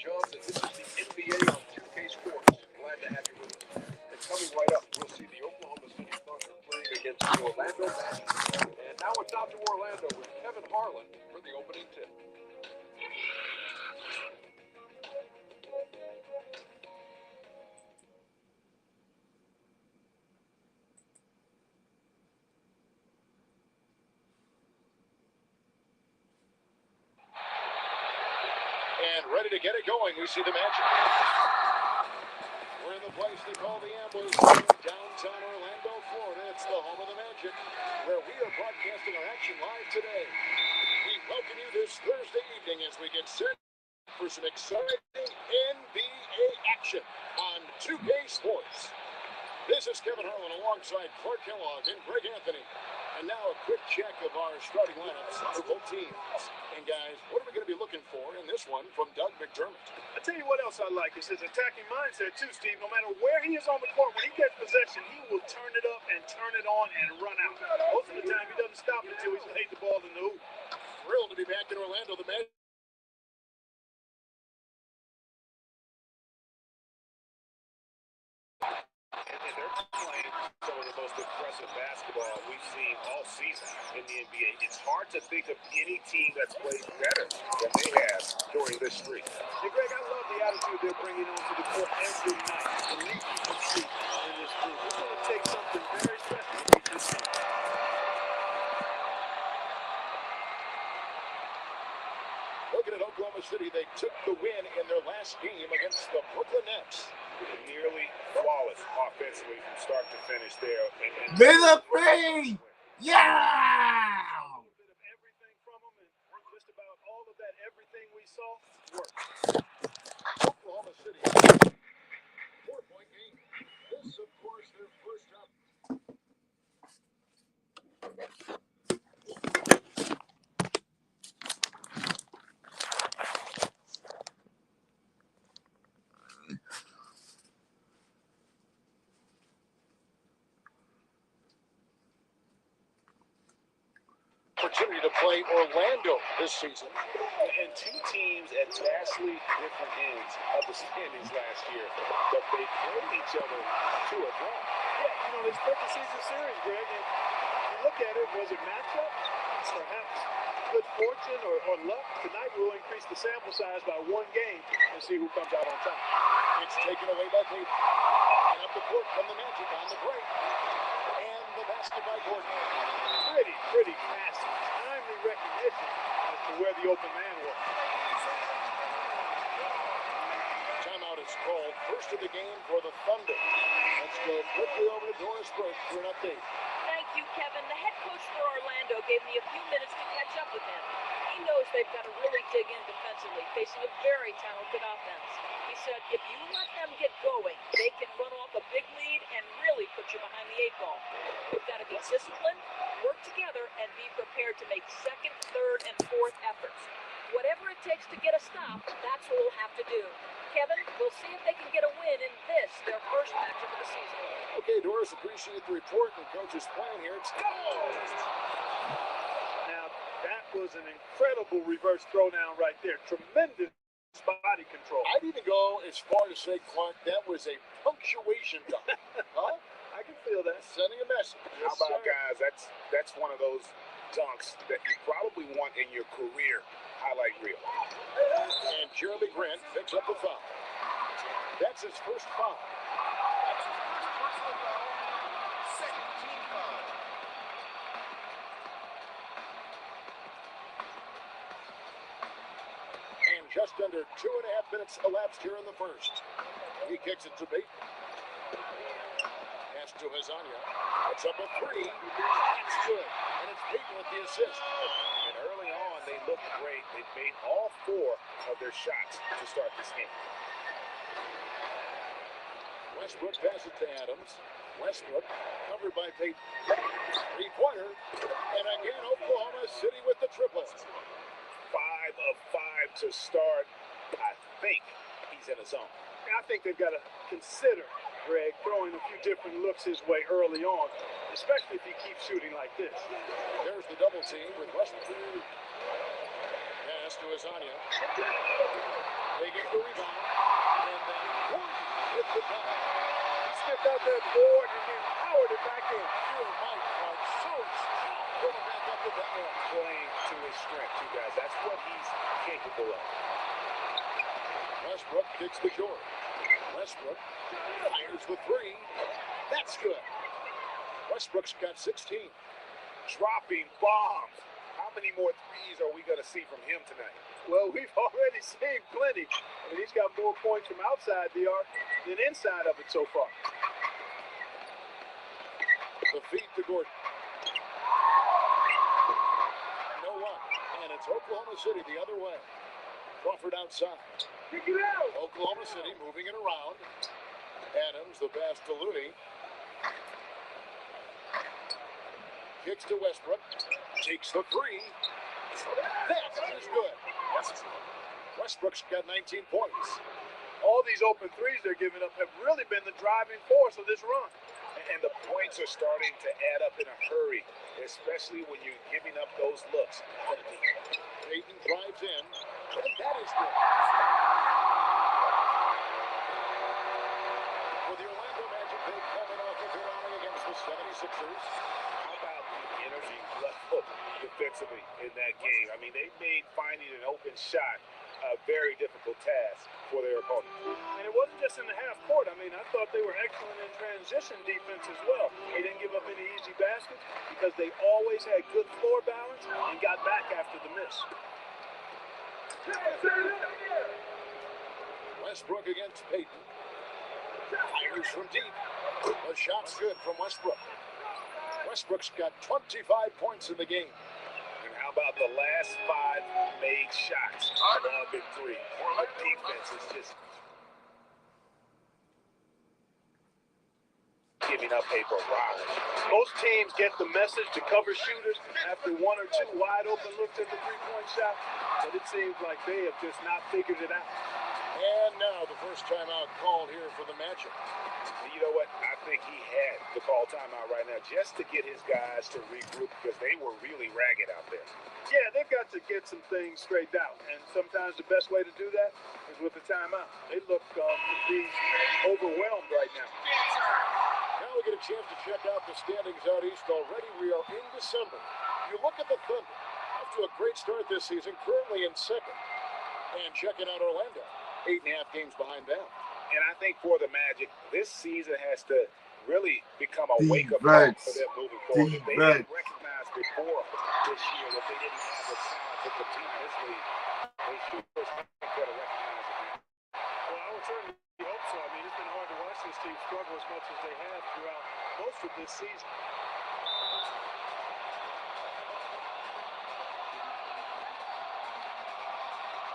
Johnson. This is the NBA on 2K Sports. Glad to have you with us. And coming right up, we'll see the Oklahoma City Thunder playing against the Orlando Magic. And now it's out to Orlando with Kevin Harlan for the opening tip. And ready to get it going, we see the Magic. We're in the place they call the Ambush, downtown Orlando, Florida. It's the home of the Magic, where we are broadcasting our action live today. We welcome you this Thursday evening as we get set for some exciting NBA action on 2K Sports. This is Kevin Harlan alongside Clark Kellogg and Greg Anthony. And now a quick check of our starting lineups for both teams. And guys, what are we going to be looking for in this one from Doug McDermott? I'll tell you what else I like. It's his attacking mindset too, Steve. No matter where he is on the court, when he gets possession, he will turn it up and turn it on and run out. Most of the time, he doesn't stop until he's laid the ball in the hoop. Thrilled to be back in Orlando. The Magic. And they're playing some of the most impressive basketball we've seen all season in the NBA. It's hard to think of any team that's played better than they have during this streak. And Greg, I love the attitude they're bringing onto the court every night. The lead you can see in this group. It's going to take something very special to beat this team. Looking at Oklahoma City, they took the win in their last game against the Brooklyn Nets. Nearly flawless offensively from start to finish there. Minute free! Yeah! A little bit of everything from them, and just about all of that everything we saw worked. Oklahoma City, 4-point game. This, of course, their first up. Opportunity to play Orlando this season. And two teams at vastly different ends of the standings last year, but they played each other to a draw. Yeah, they split the season series, Greg, and you look at it, was it matchup? Perhaps good fortune or luck. Tonight we'll increase the sample size by one game and see who comes out on top. It's taken away by Peyton. And up the court from the Magic on the break. And the basket by Gordon. Pretty passive, timely recognition as to where the open man was. Timeout is called. First of the game for the Thunder. Let's go quickly over to Doris Burke for an update. Thank you, Kevin. The head coach for Orlando gave me a few minutes to catch up with him. He knows they've got to really dig in defensively, facing a very talented offense. He said, if you let them get going, they can run off a big lead and really put you behind the 8 ball. We've got to be disciplined, work together, and be prepared to make second, third, and fourth efforts. Whatever it takes to get a stop, that's what we'll have to do. Kevin, we'll see if they can get a win in this, their first matchup of the season. Okay, Doris, appreciate the report. And coach's plan here. It's Now, that was an incredible reverse throwdown right there. Tremendous body control. I'd even go as far to say, Clark, that was a punctuation dunk. Huh? I can feel that. Sending a message. How about, guys, that's one of those dunks that you probably want in your career highlight reel. And Jeremy Grant picks up the foul. That's his first foul. That's his first personal foul. Second team foul. And just under 2.5 minutes elapsed here in the first. He kicks it to Bateman. Pass to Hazania. It's up a 3. That's good. And it's Bateman with the assist. And early on, they looked great. They made all 4 of their shots to start this game. Westbrook passes to Adams. Westbrook covered by Peyton. Three-pointer. And again, Oklahoma City with the triple. 5 of 5 to start. I think he's in a zone. I think they've got to consider, Greg, throwing a few different looks his way early on, especially if he keeps shooting like this. There's the double team with Westbrook. Pass to Azania. They get the rebound. And then Wood with the foul. He stepped out that board and then powered it back in. Your Mike Clark so strong. Going back up with that one. Playing to his strength, you guys. That's what he's capable of. Westbrook kicks to Jordan. Westbrook fires the three. That's good. Westbrook's got 16. Dropping bombs. How many more threes are we going to see from him tonight? Well, we've already seen plenty. I mean, he's got more points from outside the arc than inside of it so far. The feed to Gordon. No one. And it's Oklahoma City the other way. Crawford outside. Oklahoma City moving it around. Adams, the pass to Looney. Kicks to Westbrook. Takes the three. That is good. Westbrook's got 19 points. All these open threes they're giving up have really been the driving force of this run. And the points are starting to add up in a hurry, especially when you're giving up those looks. Peyton drives in, and that is good. For the Orlando Magic, they've coming off a good outing against the 76ers. How about the energy level defensively in that game? I mean, they made finding an open shot a very difficult task for their opponent. And it wasn't just in the half court. I mean, I thought they were excellent in transition defense as well. They didn't give up any easy baskets because they always had good floor balance and got back after the miss. Westbrook against Peyton. Fires from deep. The shot's good from Westbrook. Westbrook's got 25 points in the game. And how about the last 5 made shots? Love in 3. Our defense is just giving up a barrage. Most teams get the message to cover shooters after 1 or 2 wide open looks at the three-point shot, but it seems like they have just not figured it out. And now the first timeout called here for the matchup. And you know what? I think he had to call timeout right now just to get his guys to regroup because they were really ragged out there. Yeah, they've got to get some things straightened out, and sometimes the best way to do that is with a timeout. They look to be overwhelmed right now. Now we get a chance to check out the standings out east already. We are in December. You look at the Thunder, off to a great start this season, currently in second. And checking out Orlando, 8.5 games behind them. And I think for the Magic, this season has to really become a wake-up call for them moving forward. If they didn't recognize before this year that they didn't have the talent to compete in this league, they should better recognize it now. Well, I would certainly hope so. I mean, it's been hard to watch this team struggle as much as they have throughout most of this season.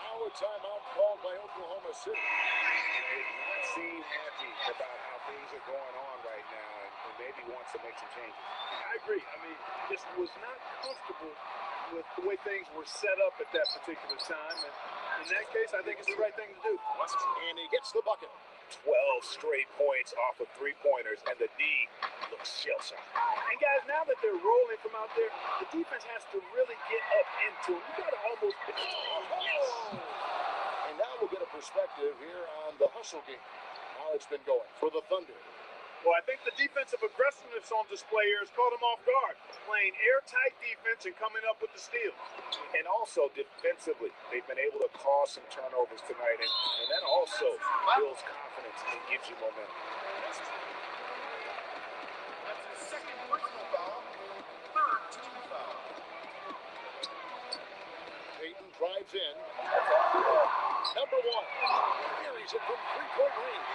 Now a timeout called by Oklahoma City. They do not seem happy about how things are going on right now and maybe wants to make some changes. I agree. I mean, just was not comfortable with the way things were set up at that particular time. And in that case, I think it's the right thing to do. And he gets the bucket. 12 straight points off of three-pointers, and the D looks shell-shocked. And guys, now that they're rolling from out there, the defense has to really get up into them. You got to almost... And now we'll get a perspective here on the hustle game. How it's been going for the Thunder. Well, I think the defensive aggressiveness on display here has caught them off guard. Playing airtight defense and coming up with the steals. And also defensively, they've been able to cause some turnovers tonight, and that also builds confidence and gives you momentum. That's his second personal foul, third team foul. Peyton drives in. Number 1. Carries it from three-point range.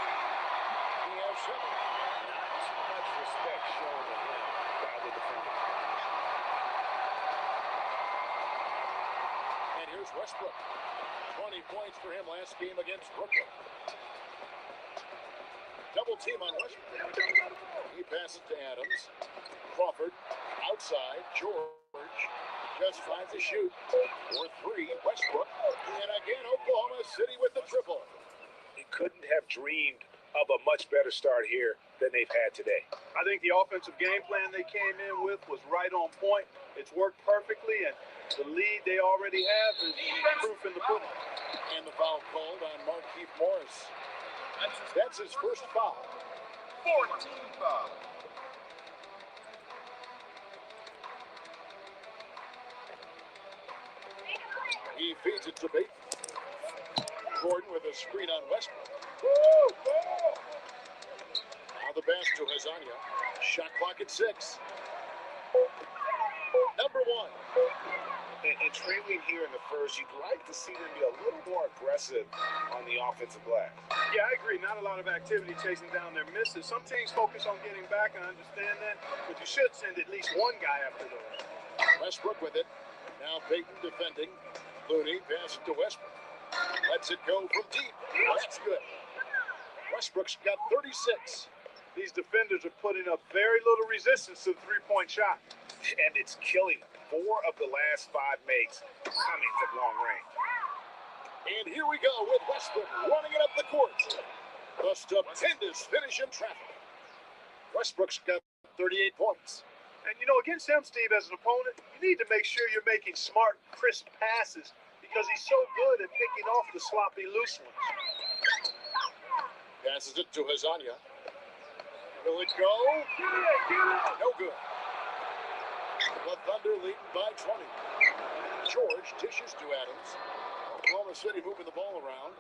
He has 7. Much respect shown to him by the defender. And here's Westbrook. 20 points for him last game against Brooklyn. Double team on Westbrook. He passes to Adams. Crawford outside. George just finds a shoot. For three, Westbrook. And again, Oklahoma City with the triple. He couldn't have dreamed of a much better start here than they've had today. I think the offensive game plan they came in with was right on point. It's worked perfectly, and the lead they already have is proof in the pudding. And the foul called on Markieff Morris. That's his first foul. 14 foul. He feeds it to Bateman. Gordon with a screen on Westbrook. Now the pass to Hazania. Shot clock at 6. Number 1. And trailing here in the first, you'd like to see them be a little more aggressive on the offensive glass. Yeah, I agree. Not a lot of activity chasing down their misses. Some teams focus on getting back, I understand that, but you should send at least one guy after those. Westbrook with it. Now Payton defending. Looney passes to Westbrook. Lets it go from deep. That's good. Westbrook's got 36. These defenders are putting up very little resistance to the three-point shot. And it's killing them. 4 of the last 5 makes coming from long range. And here we go with Westbrook running it up the court. The stupendous finish in traffic. Westbrook's got 38 points. And, you know, against him, Steve, as an opponent, you need to make sure you're making smart, crisp passes because he's so good at picking off the sloppy, loose ones. Passes it to Hazania. Will it go? No good. The Thunder leading by 20. George dishes to Adams. Oklahoma City moving the ball around.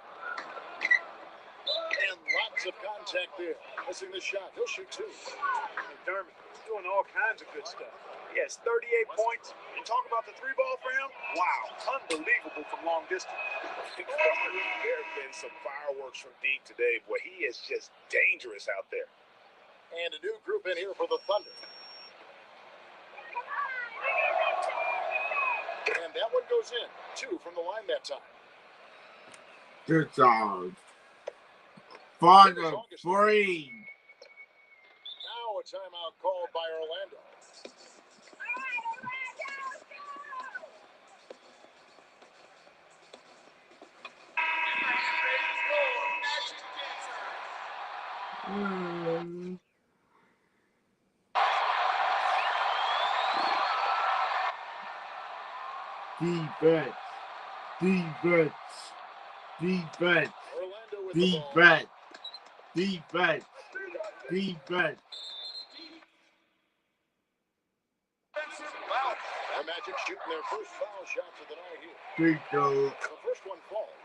And lots of contact there. Missing the shot. He'll shoot 2. McDermott doing all kinds of good stuff. He has 38 points. And talk about the 3-ball for him. Wow, unbelievable from long distance. There have been some fireworks from deep today. Boy, he is just dangerous out there. And a new group in here for the Thunder. And that one goes in. 2 from the line that time. Good job. Father free. Now a timeout called by Orlando. Defense. Defense. Defense. Orlando with Defense. Defense. Defense. The Magic shooting their first foul shots of the night here. The The first one falls.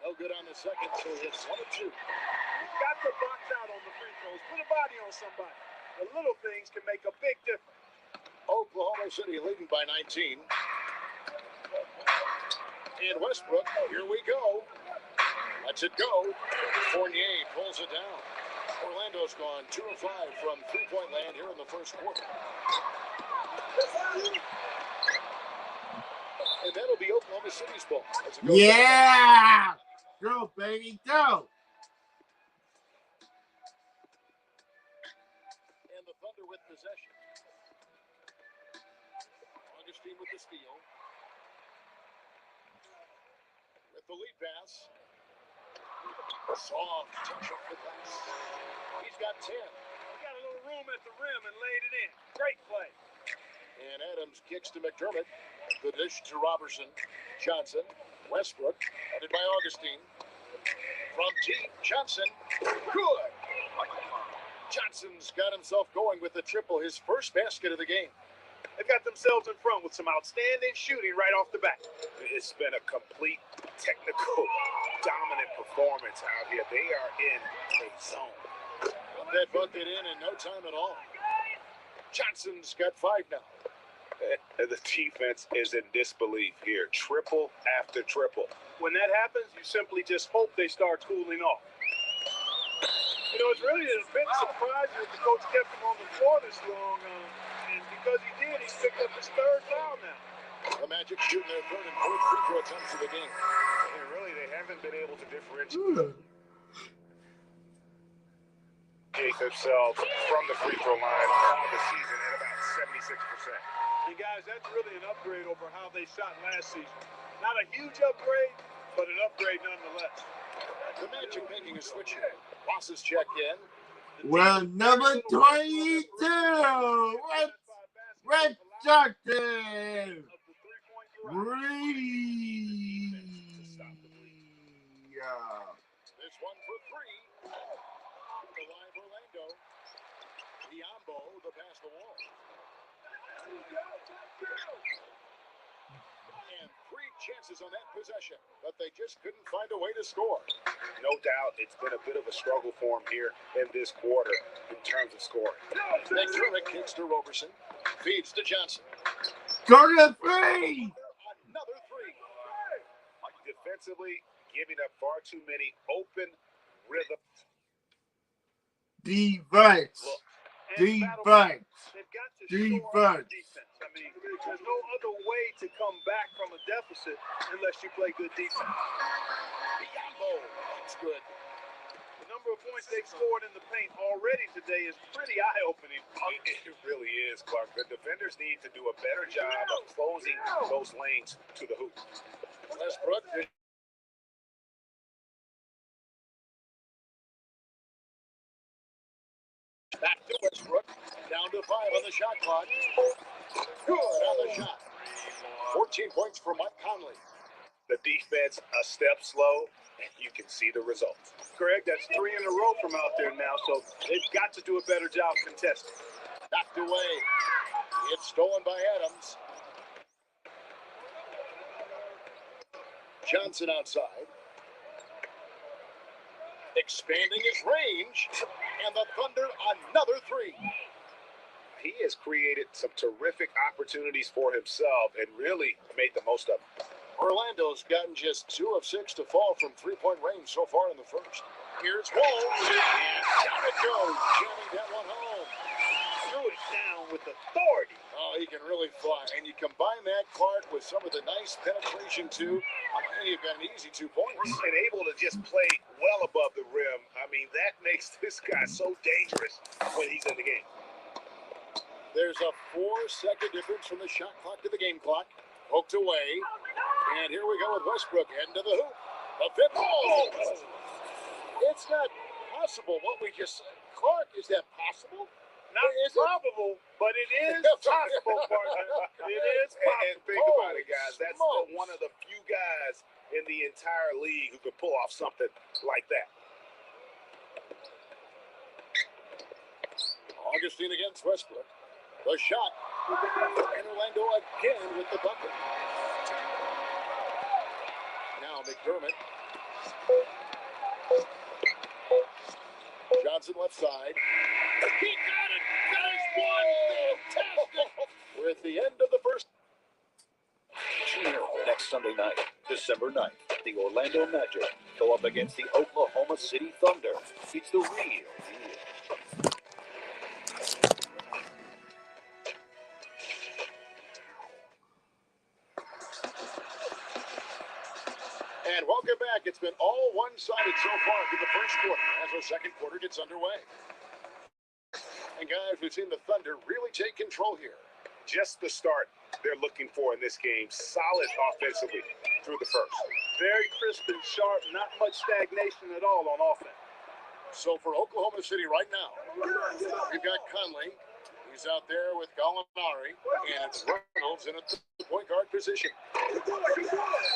No good on the second, so it's 1 of 2. Got to box out on the free throws. Put a body on somebody. The little things can make a big difference. Oklahoma City leading by 19. And Westbrook, here we go. Lets it go. Fournier pulls it down. Orlando's gone 2 of 5 from three-point land here in the first quarter. And that'll be Oklahoma City's ball. yeah! Go, baby, go! And the Thunder with possession. Augustine with the steal. With the lead pass. Soft touch off the glass. He's got 10. Got a little room at the rim and laid it in. Great play. And Adams kicks to McDermott. The dish to Robertson. Johnson. Westbrook. Headed by Augustine. From deep. Johnson. Good. Johnson's got himself going with the triple. His first basket of the game. They've got themselves in front with some outstanding shooting right off the bat. It's been a complete technical dominant performance out here. They are in a zone. That bucket in no time at all. Johnson's got 5 now. The defense is in disbelief here. Triple after triple. When that happens, you simply just hope they start cooling off. You know, it's really a bit surprising that the coach kept him on the floor this long. And because he did, he's picked up his 3rd foul now. The Magic shooting their 3rd and 4th free throw attempts of the game. It really haven't been able to differentiate themselves from the free throw line all the season at about 76%. And guys, that's really an upgrade over how they shot last season. Not a huge upgrade, but an upgrade nonetheless. The Magic making a switch here. Ross is checked in. Well, number 22, Red Johnson. This one for three. The line for Orlando. Diambo, the pass the wall. And three chances on that possession, but they just couldn't find a way to score. No doubt it's been a bit of a struggle for him here in this quarter in terms of scoring. McDermott kicks to Roberson. Feeds to Johnson. Go to three. Another three. Defensively, giving up far too many open rhythm. Defense. They've got to shore up the defense. I mean, there's no other way to come back from a deficit unless you play good defense. Diambo. That's good. The number of points they've scored in the paint already today is pretty eye-opening. It really is, Clark. The defenders need to do a better job of closing those lanes to the hoop. Westbrook. Back to Westbrook. Down to 5 on the shot clock. Good on the shot. 14 points for Mike Conley. The defense a step slow, and you can see the results. Greg, that's 3 in a row from out there now, so they've got to do a better job contesting. Knocked away. It's stolen by Adams. Johnson outside. Expanding his range. And the Thunder, another three. He has created some terrific opportunities for himself and really made the most of them. Orlando's gotten just 2 of 6 to fall from three-point range so far in the first. Here's Wall. And down it goes. Jamming that one home. Threw it down with authority. Oh, he can really fly. And you combine that, Clark, with some of the nice penetration, too. And you've got an easy 2 points. And able to just play well above the rim. I mean, that makes this guy so dangerous when he's in the game. There's a 4-second difference from the shot clock to the game clock. Poked away. And here we go with Westbrook heading to the hoop. The fifth ball. It's not possible what we just said. Clark, is that possible? Not probable, but it is possible, partner. It is possible. And think about it, guys. That's one of the few guys in the entire league who can pull off something like that. Augustine against Westbrook. The shot. And Orlando again with the bucket. Now McDermott. Johnson left side. He got it. That is one. Fantastic. We're at the end of the first. Next Sunday night, December 9th, the Orlando Magic go up against the Oklahoma City Thunder. It's the real deal. And welcome back. It's been all one-sided so far through the first quarter as our second quarter gets underway. And guys, we've seen the Thunder really take control here. Just the start they're looking for in this game. Solid offensively through the first. Very crisp and sharp. Not much stagnation at all on offense. So for Oklahoma City right now, we've got Conley. He's out there with Gallinari. And it's Reynolds in a point guard position.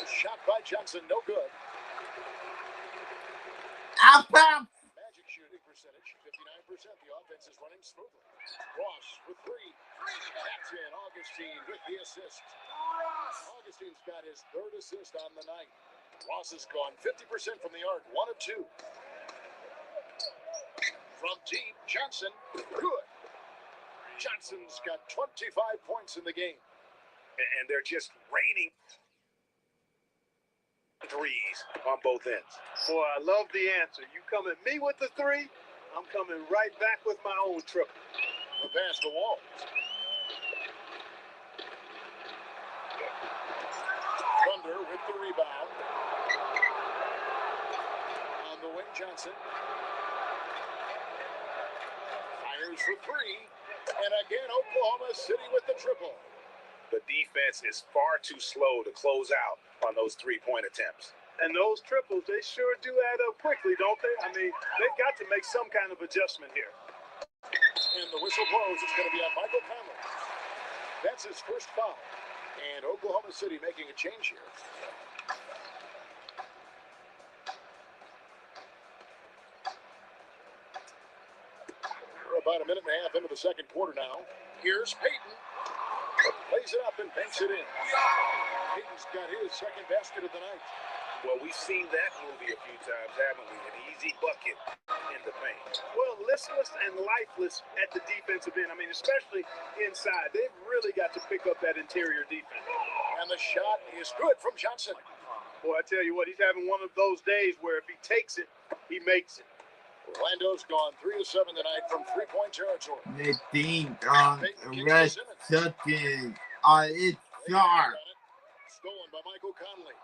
Shot by Johnson, no good. Magic shooting percentage, 59%. The offense is running smoothly. Ross with 3. That's in. Augustine with the assist. Augustine's got his 3rd assist on the night. Ross has gone 50% from the arc, 1 of 2. From deep, Johnson, good. Johnson's got 25 points in the game. And they're just raining threes on both ends. Boy, I love the answer. You come at me with the 3, I'm coming right back with my own triple. The pass to Wall. Thunder with the rebound. Johnson. Fires for three. And again, Oklahoma City with the triple. The defense is far too slow to close out on those three-point attempts. And those triples, they sure do add up quickly, don't they? I mean, they've got to make some kind of adjustment here. And the whistle blows. It's going to be on Michael Conley. That's his first foul. And Oklahoma City making a change here. We're about a minute and a half into the second quarter now. Here's Peyton. Plays it up and banks it in. Peyton's got his second basket of the night. Well, we've seen that movie a few times, haven't we? An easy bucket in the paint. Well, listless and lifeless at the defensive end. I mean, especially inside. They've really got to pick up that interior defense. And the shot is good from Johnson. Boy, I tell you what, he's having one of those days where if he takes it, he makes it. Orlando's gone 3 of 7 tonight from three-point territory. The team on red second on its sharp. Stolen by Michael Conley.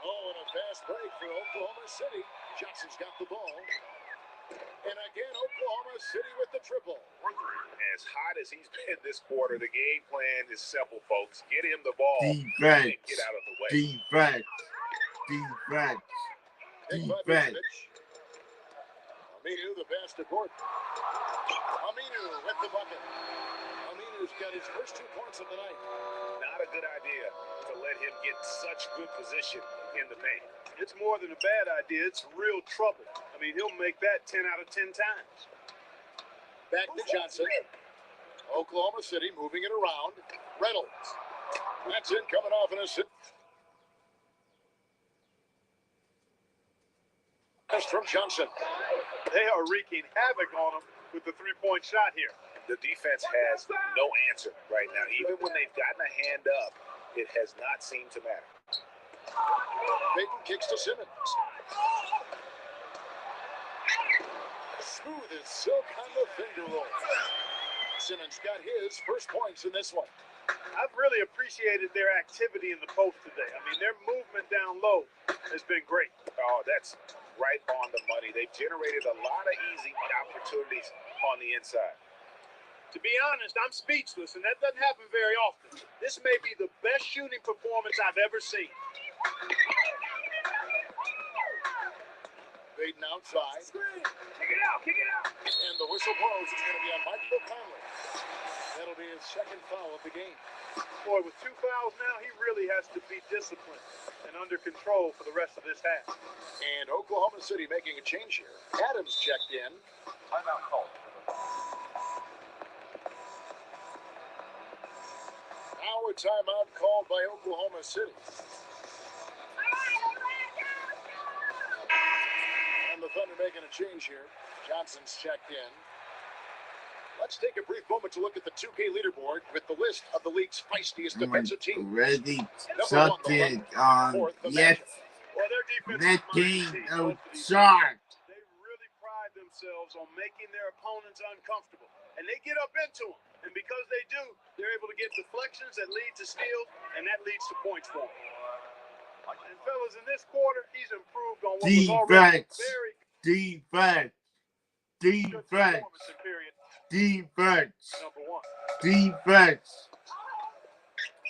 Oh, and a fast break for Oklahoma City. Johnson's got the ball. And again, Oklahoma City with the triple. As hot as he's been this quarter, the game plan is simple, folks. Get him the ball Defense. and get out of the way. Defense. Defense. Defense. Aminu, the best of court. Aminu with the bucket. Aminu's got his first 2 points of the night. Not a good idea to let him get such good position in the paint. It's more than a bad idea. It's real trouble. I mean, he'll make that 10 out of 10 times. Back to Johnson. Oklahoma City moving it around. Reynolds. That's it, coming off an assist. From Johnson. They are wreaking havoc on him with the three-point shot here. The defense has no answer right now. Even when they've gotten a hand up, it has not seemed to matter. Peyton kicks to Simmons. Smooth as silk on the finger roll. Simmons got his first points in this one. I've really appreciated their activity in the post today. I mean, their movement down low has been great. Oh, that's right on the money. They've generated a lot of easy opportunities on the inside. To be honest, I'm speechless, and that doesn't happen very often. This may be the best shooting performance I've ever seen. Peyton outside. Kick it out, kick it out. And the whistle blows. It's going to be on Michael Conley. That'll be his second foul of the game. Boy, with 2 fouls now, he really has to be disciplined and under control for the rest of this half. And Oklahoma City making a change here. Adams checked in. Timeout call. Now a timeout called by Oklahoma City. And the Thunder making a change here. Johnson's checked in. Let's take a brief moment to look at the 2K leaderboard with the list of the league's feistiest defensive teams. Ready something on yes. Well, their defense That team sharp. They really pride themselves on making their opponents uncomfortable. And they get up into them. And because they do, they're able to get deflections that lead to steals, and that leads to points for them. And fellas, in this quarter, he's improved on what was already very Defense. good performance in period Defense. number 1. Defense.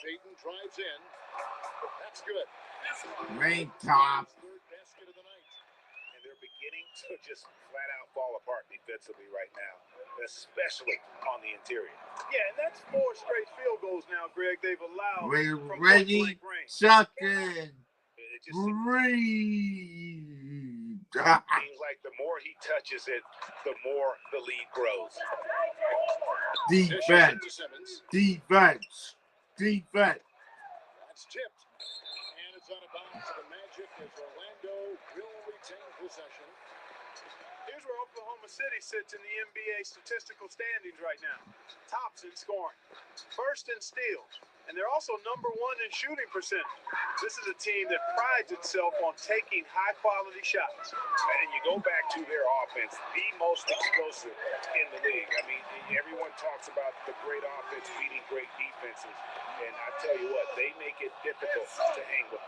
Peyton drives in. That's good. Rain top. Third basket of the night. And they're beginning to just flat out fall apart defensively right now, especially on the interior. Yeah, and that's 4 straight field goals now, Greg. They've allowed We're from ready. point-blank range. Second. It just Read. seems like the more he touches it, the more the lead grows. Defense. To Simmons. Defense. Defense. That's tipped. And it's out of bounds to the Magic as Orlando will retain possession. Here's where Oklahoma City sits in the NBA statistical standings right now. Tops in scoring. First in steals. And they're also number 1 in shooting percentage. This is a team that prides itself on taking high-quality shots. And you go back to their offense, the most explosive in the league. I mean, everyone talks about the great offense beating great defenses. And I tell you what, they make it difficult to hang with.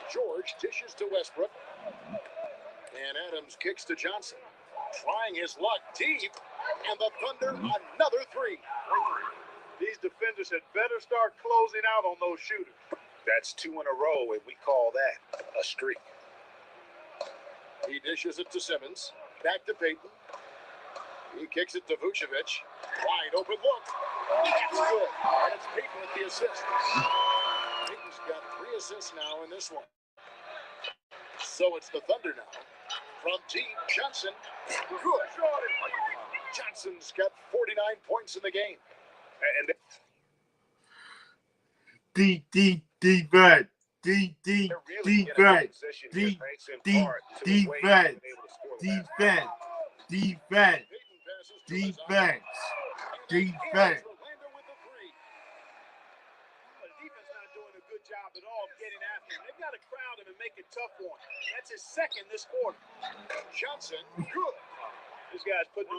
George dishes to Westbrook. And Adams kicks to Johnson. Trying his luck deep. And the Thunder, another three. These defenders had better start closing out on those shooters. That's 2 in a row, and we call that a streak. He dishes it to Simmons. Back to Payton. He kicks it to Vucevic. Wide open look. That's good. And it's Payton with the assist. Payton's got 3 assists now in this one. So it's the Thunder now. From deep, Johnson. Good. Johnson's got 49 points in the game. And defense. Job at all of getting after him. They've got to crowd him and make it tough for him. That's his second this quarter. Johnson, good. This guy's putting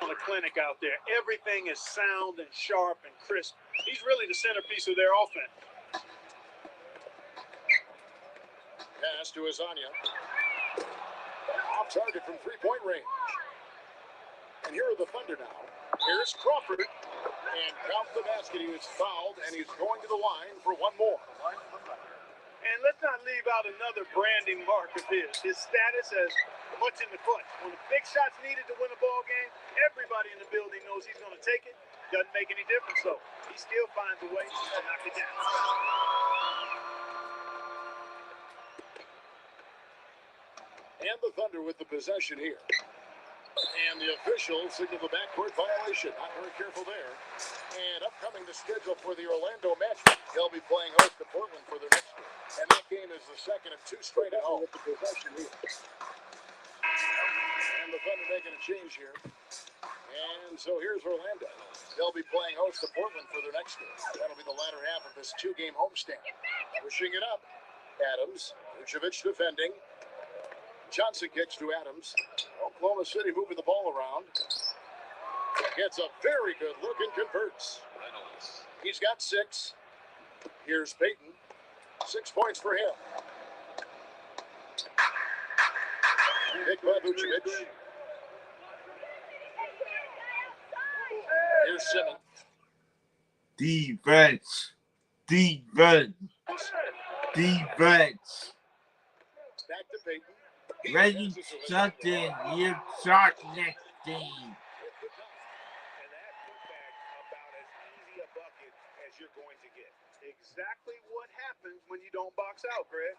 on a clinic out there. Everything is sound and sharp and crisp. He's really the centerpiece of their offense. Pass to Azania. Off target from three-point range. And here are the Thunder now. Here's Crawford. And count the basket. He was fouled, and he's going to the line for one more. And let's not leave out another branding mark of his. His status as much in the clutch. When the big shot's needed to win a ball game, everybody in the building knows he's going to take it. Doesn't make any difference, though. He still finds a way to knock it down. And the Thunder with the possession here. And the officials signal the backcourt violation. Not very careful there. And upcoming the schedule for the Orlando match. They'll be playing host to Portland for their next game. And that game is the second of 2 straight at home with the possession here. And the Thunder making a change here. And so here's Orlando. They'll be playing host to Portland for their next game. That'll be the latter half of this 2-game homestand. Pushing it up. Adams. Vucevic defending. Johnson kicks to Adams. Oklahoma City moving the ball around. Gets a very good look and converts. He's got 6. Here's Payton. 6 points for him. Pick by Vucevic. Here's Simmons. Defense. Back to Payton. Ready, something, you start next game. that putback about as easy a bucket as you're going to get. Exactly what happens when you don't box out, Greg.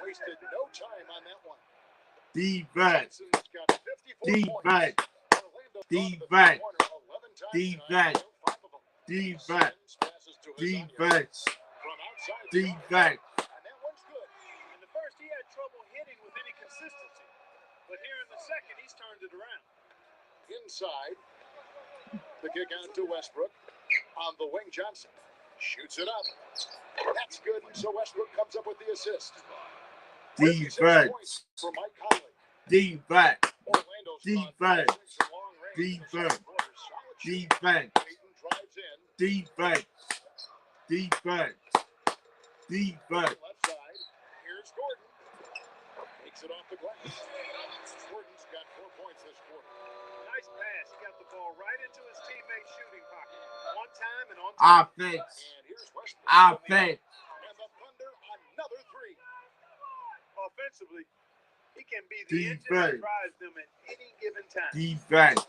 Wasted no time on that one. Defense. Johnson's got 54 points. Orlando's Defense. gone to the corner 11 times tonight, 5 of them. Simmons passes to Azania. From outside the arc. And that one's good. In the first, he had trouble hitting with any consistency. But here in the second, he's turned it around. Inside. The kick out to Westbrook. On the wing, Johnson. Shoots it up. That's good. So Westbrook comes up with the assist. 56 points for Mike Conley. Orlando's Defense. long range. Defense. Payton drives in. Left side. Here's Gordon. Takes it off the glass. Gordon's got 4 points this quarter. Nice pass. He got the ball right into his teammate's shooting pocket. On time and on time. Offense. And here's Westbrook. Offense. And the Thunder, another 3. Offensively, he can be the engine that drives them at any given time. Defense.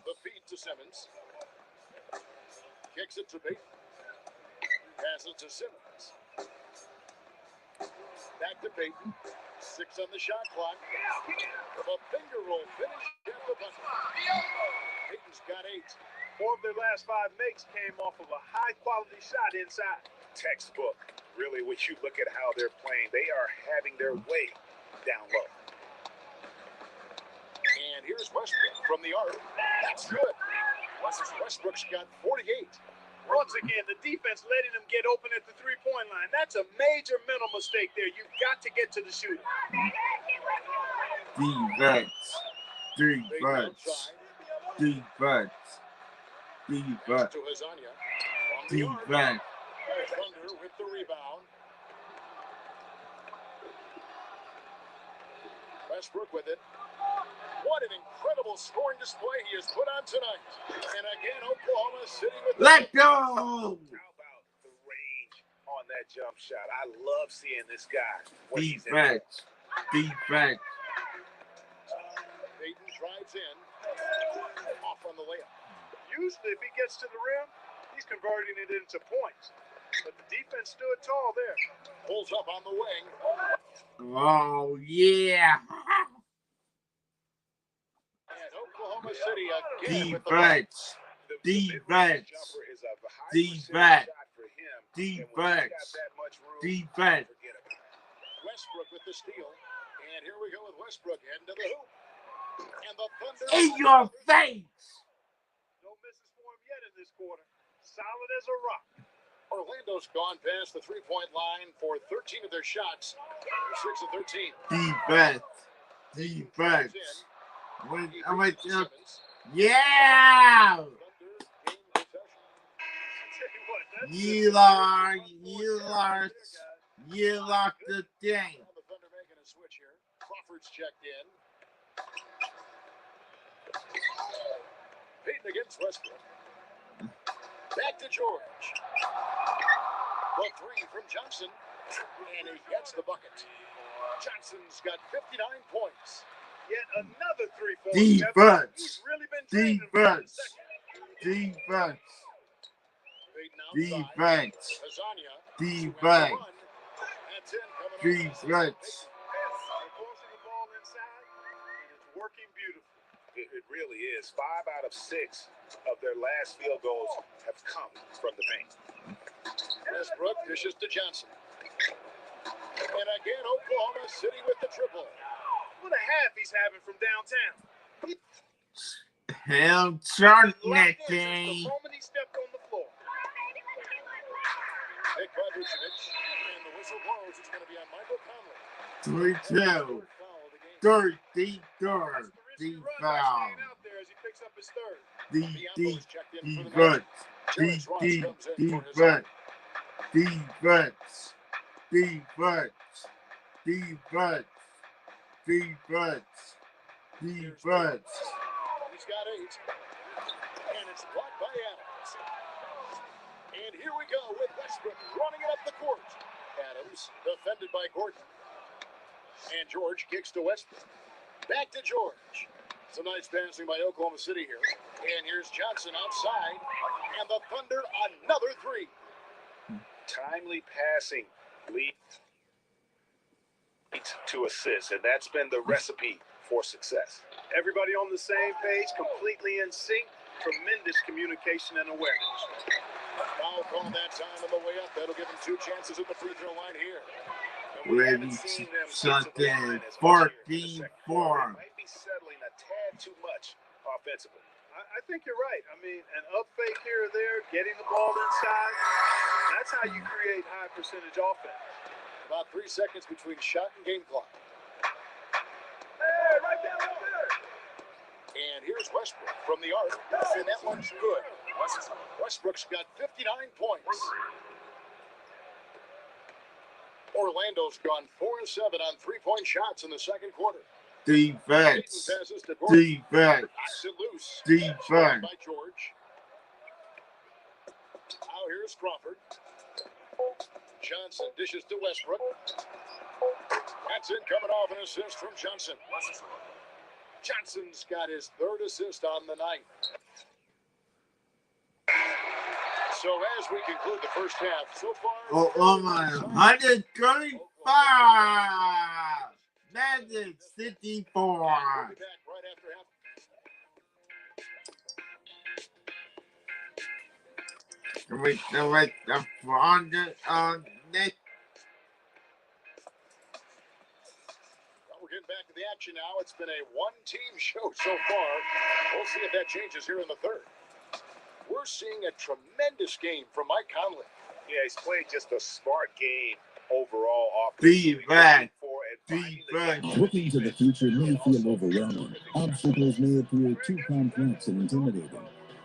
The feed to Simmons. Kicks it to Payton. Passes to Simmons. Back to Payton. 6 on the shot clock. A finger roll finish at the buzzer. Payton's got 8. 4 of their last 5 makes came off of a high-quality shot inside. Textbook. Really, when you look at how they're playing, they are having their way down low. And here's Westbrook from the arc. That's good. Westbrook's got 48. Once again, the defense letting them get open at the three-point line. That's a major mental mistake there. You've got to get to the shooter. Defense. Defense. Defense. Defense. To Hazania. From the arc. Defense. Thunder with the rebound. Westbrook with it. What an incredible scoring display he has put on tonight. And again, Oklahoma City with the... Let go! How about the range on that jump shot? I love seeing this guy. Defense. Defense. Peyton drives in. Off on the layup. Usually, if he gets to the rim, he's converting it into points. But the defense stood tall there. Pulls up on the wing. Oh, yeah. And Oklahoma City again with the... Defense. Defense. Defense. Defense. Defense. Westbrook with the steal. And here we go with Westbrook heading to the hoop. And the Thunder... In your face! No misses for him yet in this quarter. Solid as a rock. Orlando's gone past the three-point line for 13 of their shots. 6 of 13. Defense. Defense. Yeah! You locked the thing. The Thunder making a switch here. Crawford's checked in. Peyton against Westbrook. Back to George. The three from Johnson. And he gets the bucket. Johnson's got 59 points. Yet another three for Defense. He's really been Defense. Defense. Defense. Defense. Defense. They're forcing the ball inside, and it's working beautifully. It really is. 5 out of 6 of their last field goals have come from the paint. Westbrook dishes to Johnson. And again, Oklahoma City with the triple. What a half he's having from downtown. Hell, The Nicky. moment he stepped on the floor. Nick Kudricevich, and the whistle blows. It's going to be on Michael Conley. 3-2. Foul of the game. Third. That's the Deep risky run by foul. staying out there as he picks up his third. Bianco's checked in for the Defense. Terrence Ross Defense. comes in for his Defense. Defense. Defense. Defense. Defense. Defense. He's got 8. And it's blocked by Adams. And here we go with Westbrook running it up the court. Adams defended by Gordon. And George kicks to Westbrook. Back to George. Some nice passing by Oklahoma City here. And here's Johnson outside. And the Thunder another 3. Timely passing leads to assists, and that's been the recipe for success. Everybody on the same page, completely in sync. Tremendous communication and awareness. Foul call that time on the way up. That'll give him 2 chances at the free throw line here. Ready to something 14-4. Might be settling a tad too much offensively. I think you're right. I mean, an up fake here or there, getting the ball inside, that's how you create high percentage offense. About 3 seconds between shot and game clock. Hey, right there, right there. And here's Westbrook from the arc. And that one's good. Westbrook's got 59 points. Orlando's gone 4-7 on 3-point shots in the second quarter. Defense. Passes to Gordon. Defense. Knocks it loose. Defense. By George. Now here's Crawford. Johnson dishes to Westbrook. That's it, coming off an assist from Johnson. Johnson's got his 3rd assist on the night. So as we conclude the first half, so far... Oklahoma 135. Magic 54. We'll be back right after half. With the front on Nick. Well, we're getting back to the action now. It's been a one-team show so far. We'll see if that changes here in the third. We're seeing a tremendous game from Mike Conley. Yeah, he's played just a smart game overall. Defense. For Looking to the future may feel overwhelming. Obstacles may appear too complex and intimidating.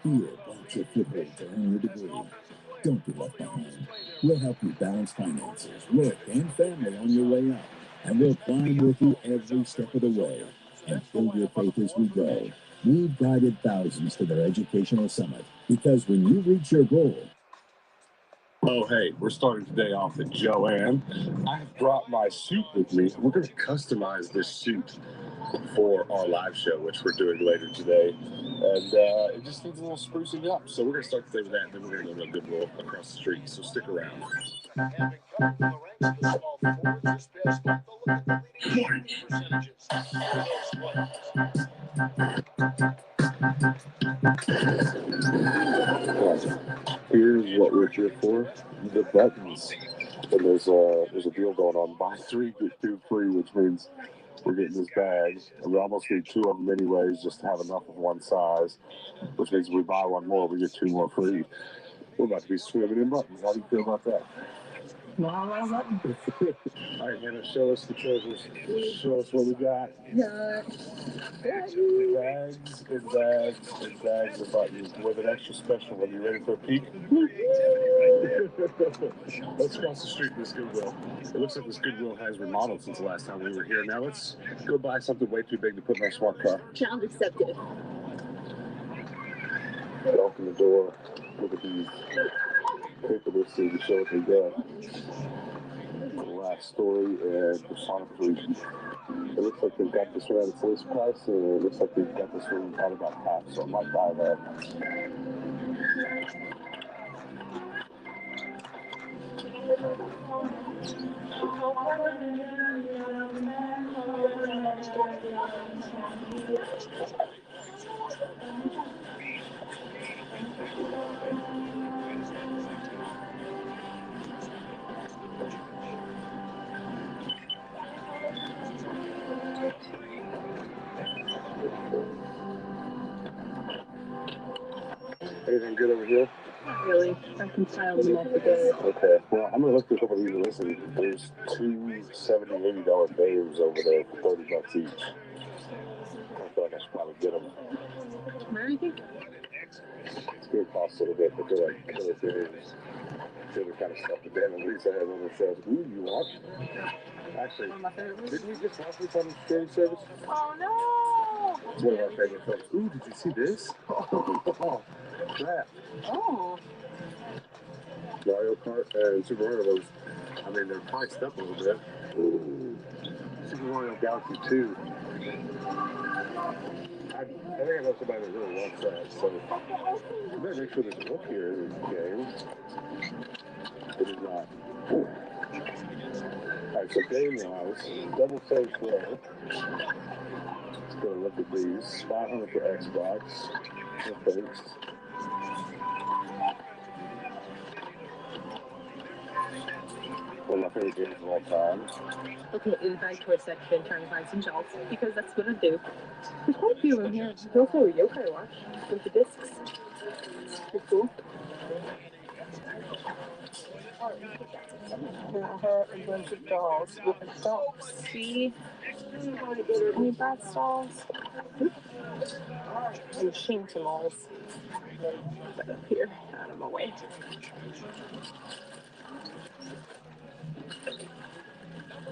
Fear blocks your foothold to earn your degree. Don't be left behind. We'll help you balance finances, work, and family on your way up. And we'll climb with you every step of the way and build your faith as we go. We've guided thousands to their educational summit because when you reach your goal, oh, hey, we're starting today off at Joanne. I have brought my suit with me. We're going to customize this suit for our live show, which we're doing later today. And it just needs a little sprucing up. So we're going to start today with that, and then we're going to go to a Goodwill across the street. So stick around. having come from the ranks of the small forwards this past month, look at the leading percentages for those players. Here's what we're here for, the buttons. And there's a deal going on, buy 3, get 2 free, which means we're getting this bag. And we almost need 2 of them anyways, just to have enough of one size, which means if we buy 1 more, we get 2 more free. We're about to be swimming in buttons. How do you feel about that? All right, Hannah, show us the treasures. Show us what we got. Bags and bags and bags of buttons with an extra special one. You ready for a peek? Let's cross the street to this Goodwill. It looks like this Goodwill has remodeled since the last time we were here. Now let's go buy something way too big to put in our smart car. Challenge accepted. Open the door. Look at these paperless to show what they got. Last story and personification. It looks like they've got this one at its list price, and it looks like they've got this one at about half, so I might buy that. Anything good over here? Not really. I can file them off the day. Okay. Well, I'm going to look through a couple of these and listen. There's 2 $70, $80 babes over there for $30 each. I feel like I should probably get them. Where do you think? It's going to cost a little bit, but they're like killer babes. The other kind of stuff that Dan and Lisa has on their shows. Ooh, you want? Actually, didn't we just watch this on the streaming service? Oh no! It's one of our favorite films. Ooh, did you see this? Oh, crap. Oh. Mario Kart and Super Mario was, I mean, they're priced up a little bit. Ooh, Super Mario Galaxy 2. I think I know somebody that really wants that, so I better make sure there's a book here in this game. It is not. Alright, so game wise, double save throw. Let's go look at these. 500 for Xbox. No thanks. One of my favorite games of all time. Okay, in the back toy section, trying to find some shells, because that's what I do. There's quite a few in here. There's also a yokai watch with the discs. Pretty cool. A bunch of dolls with a dog. See? Any bad dolls? Some shame dolls. Right up here, out of my way.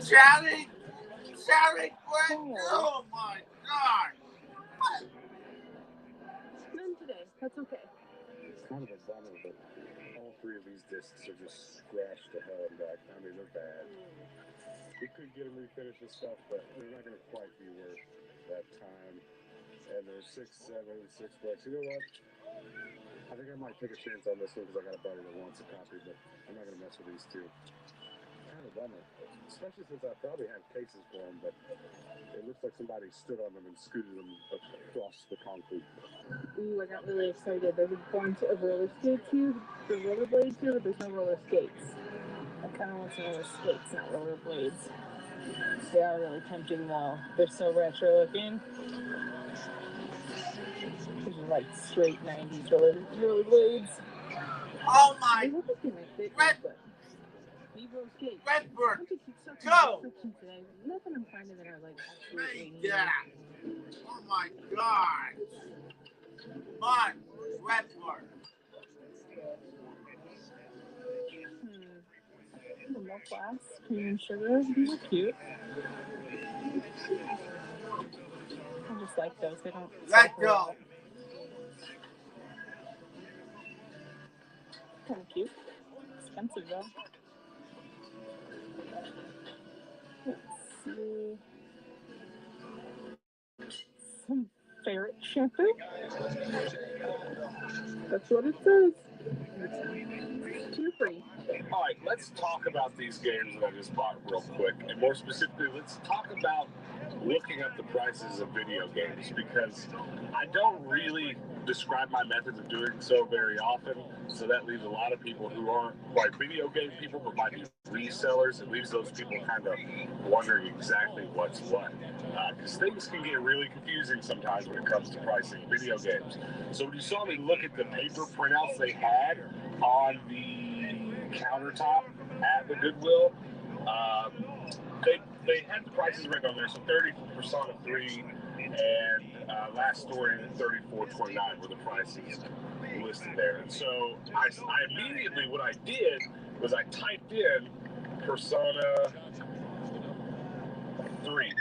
Charlie, what? Oh my God! None today. That's okay. It's kind of a bummer, but all 3 of these discs are just scratched to hell and back. I mean, they're bad. We could get them refinished and stuff, but they're not going to quite be worth that time. And they're $6, $7, $6. You know what? I think I might take a chance on this one because I got a buddy that wants a copy, but I'm not going to mess with these 2. Kind of a bummer, especially since I probably have cases for them, but it looks like somebody stood on them and scooted them across the concrete. Ooh, I got really excited. There's a bunch of roller skates here. The rollerblades here, but there's no roller skates. I kind of want some roller skates, not roller blades. They are really tempting though. They're so retro looking. These are like straight 90s roller blades. Oh my! They look like they might fit me, but Westbrook, go! Nothing I'm finding that are like absolutely. Yeah. Oh my God. Mark Westbrook. The milk glass, cream and sugar. These are cute. I just like those. They don't. Let's go. Kind of cute. Expensive though. Let's see. Some ferret shampoo. That's what it says. It's 2 free. All right, let's talk about these games that I just bought real quick. And more specifically, let's talk about looking up the prices of video games, because I don't really describe my methods of doing so very often. So that leaves a lot of people who aren't quite video game people, but might be resellers. It leaves those people kind of wondering exactly what's what. Because things can get really confusing sometimes when it comes to pricing video games. So when you saw me look at the paper printouts they had on the countertop at the Goodwill, they had the prices right on there. So 30 for Persona 3 and Last Story at $34.29 were the prices listed there. And so I immediately, what I did was I typed in Persona 3.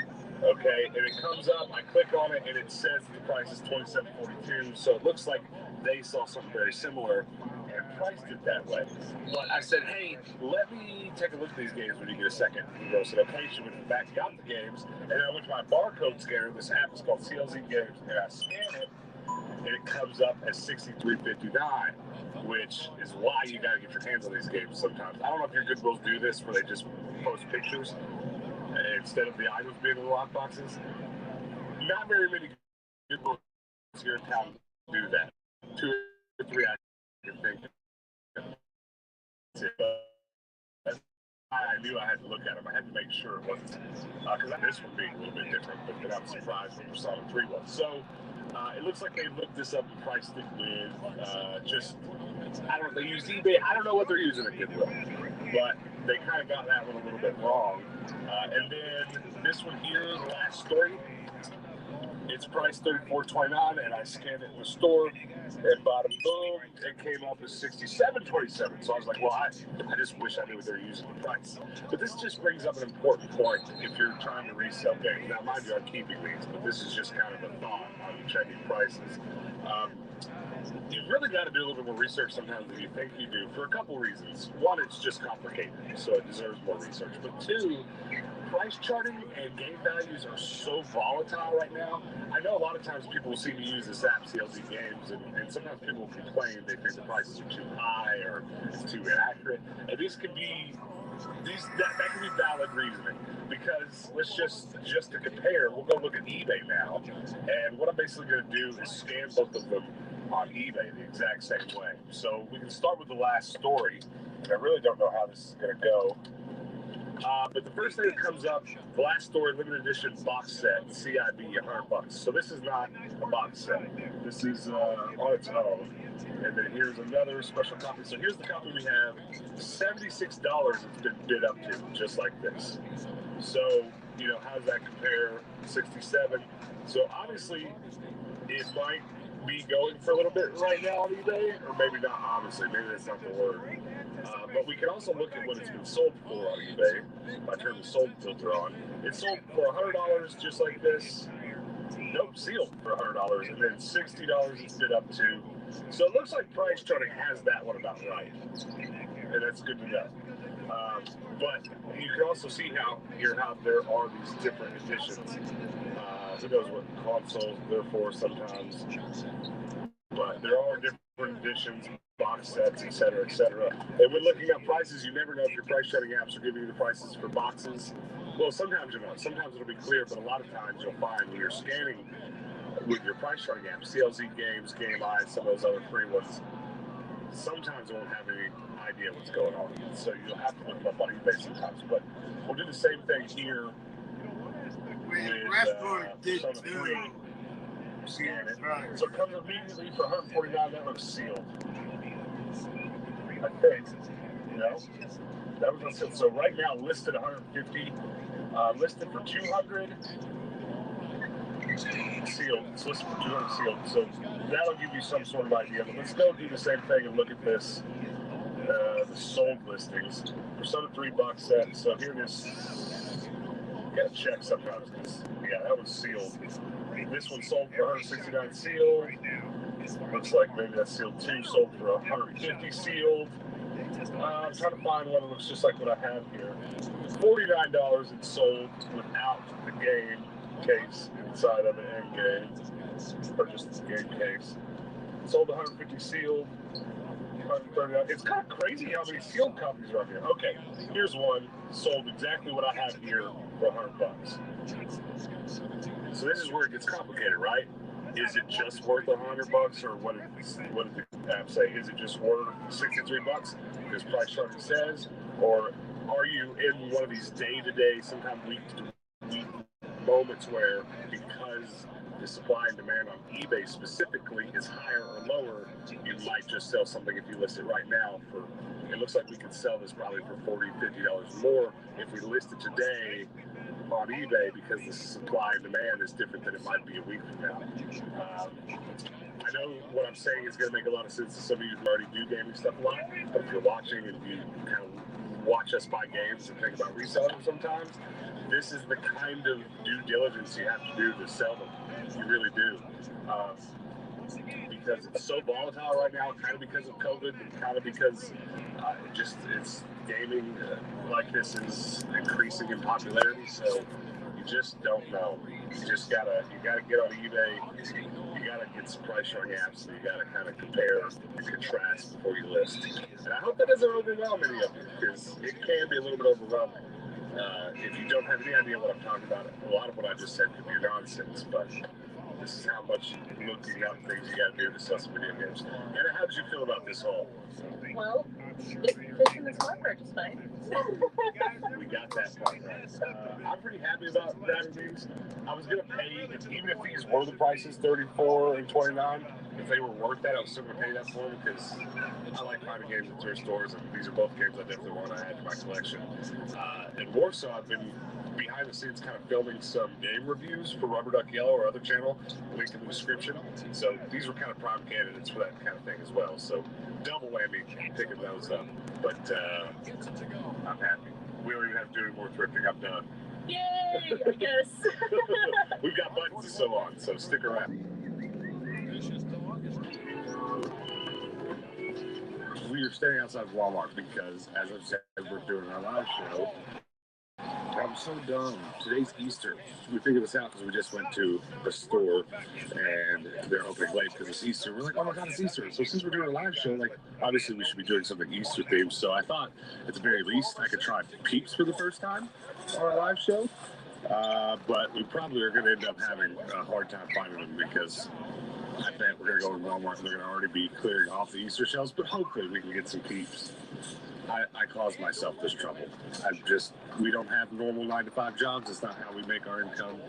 Okay, and it comes up, I click on it, and it says the price is $27.42, so it looks like they saw something very similar and priced it that way. But I said, hey, let me take a look at these games when you get a second. And I said, okay, she went back and got the games, and then I went to my barcode scanner. This app is called CLZ Games, and I scan it, and it comes up as $63.59, which is why you got to get your hands on these games sometimes. I don't know if your Goodwills do this, where they just post pictures instead of the items being in the lock boxes. Not very many Goodwills here in town do that. 2 or 3 I can think of. I knew I had to look at them. I had to make sure it wasn't, because this one being a little bit different, but then I'm surprised what Persona 3 was. So it looks like they looked this up and priced it with just, I don't know, they used eBay. I don't know what they're using at Goodwill, but they kind of got that one a little bit wrong. And then this one here, The Last Story, it's priced $34.29, and I scanned it in the store, and bottom boom, it came up as $67.27. So I was like, well, I just wish I knew what they're using the price. But this just brings up an important point if you're trying to resell games. Now, mind you, I'm keeping these, but this is just kind of a thought on checking prices. You've really got to do a little bit more research sometimes than you think you do, for a couple reasons. One, it's just complicated, so it deserves more research. But two, price charting and game values are so volatile right now. I know a lot of times people will see me use this app, CLZ Games, and sometimes people complain they think the prices are too high or it's too inaccurate. And these can be that can be valid reasoning, because let's just to compare, we'll go look at eBay now, and what I'm basically going to do is scan both of them on eBay the exact same way. So we can start with The Last Story, and I really don't know how this is going to go. But the first thing that comes up, The Last Story limited edition box set, CIB, $100. So this is not a box set. This is on its own. And then here's another special copy. So here's the copy we have. $76 it's been bid up to, just like this. So, you know, how does that compare? 67. So obviously, it might be going for a little bit right now on eBay, or maybe not, obviously. Maybe that's not the word. But we can also look at what it's been sold for on eBay. If I turn the sold filter on, it's sold for $100 just like this. Nope, sealed for $100, and then $60 it's bid up to. So it looks like price charting has that one about right, and that's good to know. But you can also see how there are these different editions. Who knows what consoles they're for sometimes, but there are different editions, box sets, etc., etc. And when looking up prices, you never know if your price charting apps are giving you the prices for boxes. Well, sometimes you know. Sometimes it'll be clear, but a lot of times you'll find when you're scanning with your price charting app, CLZ Games, Game Eye, some of those other free ones, sometimes it won't have any idea what's going on. So you'll have to look them up on eBay sometimes. But we'll do the same thing here with Persona 3. Scan it. So it comes immediately for $149. That looks sealed, I think. You know? That was on sale. So right now, listed 150, listed for 200. Sealed. It's listed for 200 sealed. So that'll give you some sort of idea. But let's go do the same thing and look at this. The sold listings. For some of $3 set. So here it is. Gotta check sometimes because yeah, that was sealed. This one sold for 169 sealed. Looks like maybe that's sealed too. Sold for 150 sealed. I'm trying to find one that looks just like what I have here. $49 and sold without the game case inside of the end game, or just the game case. Sold 150 sealed. 139. It's kind of crazy how many sealed copies are on here. Okay, here's one sold exactly what I have here for $100. So this is where it gets complicated, right? Is it just worth $100, or what did the app say? Is it just worth $63 because price charting says, or are you in one of these day-to-day, sometimes week-to-week moments where because the supply and demand on eBay specifically is higher or lower, you might just sell something if you list it right now for, it looks like we could sell this probably for $40, $50 more if we list it today on eBay because the supply and demand is different than it might be a week from now. I know what I'm saying is going to make a lot of sense to some of you who already do gaming stuff a lot, but if you're watching and you kind of watch us buy games and think about reselling them sometimes, this is the kind of due diligence you have to do to sell them. You really do. Because it's so volatile right now, kind of because of COVID, and kind of because it's gaming like this is increasing in popularity. So you just don't know. You gotta get on eBay. You gotta get some price showing apps, and you gotta kind of compare and contrast before you list. And I hope that doesn't overwhelm any of you, because it can be a little bit overwhelming. If you don't have any idea what I'm talking about, a lot of what I just said could be nonsense, but this is how much looking up things you gotta do to sell some video games. Anna, how did you feel about this haul? Well, it fits in the smart card just fine. We got that part right. I'm pretty happy about that reviews. I was gonna pay, even if these were the prices, $34 and $29, if they were worth that, I was still gonna pay that for them because I like finding games in thrift stores, and these are both games I definitely want to add to my collection. And more so, I've been behind the scenes kind of filming some game reviews for Rubber Duck Yellow, our other channel, linked in the description. So these were kind of prime candidates for that kind of thing as well. So double whammy picking those up. But I'm happy. We don't even have to do any more thrifting. I'm done. Yay, I guess. We've got buttons to sew on, so stick around. We are staying outside of Walmart because, as I've said, we're doing our live show. I'm so dumb. Today's Easter. We figured this out because we just went to a store and they're opening late because it's Easter. We're like, oh my God, it's Easter. So since we're doing a live show, like, obviously we should be doing something Easter themed. So I thought at the very least I could try Peeps for the first time on our live show. But we probably are going to end up having a hard time finding them because I bet we're going to go to Walmart and they're going to already be clearing off the Easter shelves. But hopefully we can get some Peeps. I caused myself this trouble. We don't have normal 9-to-5 jobs. It's not how we make our income.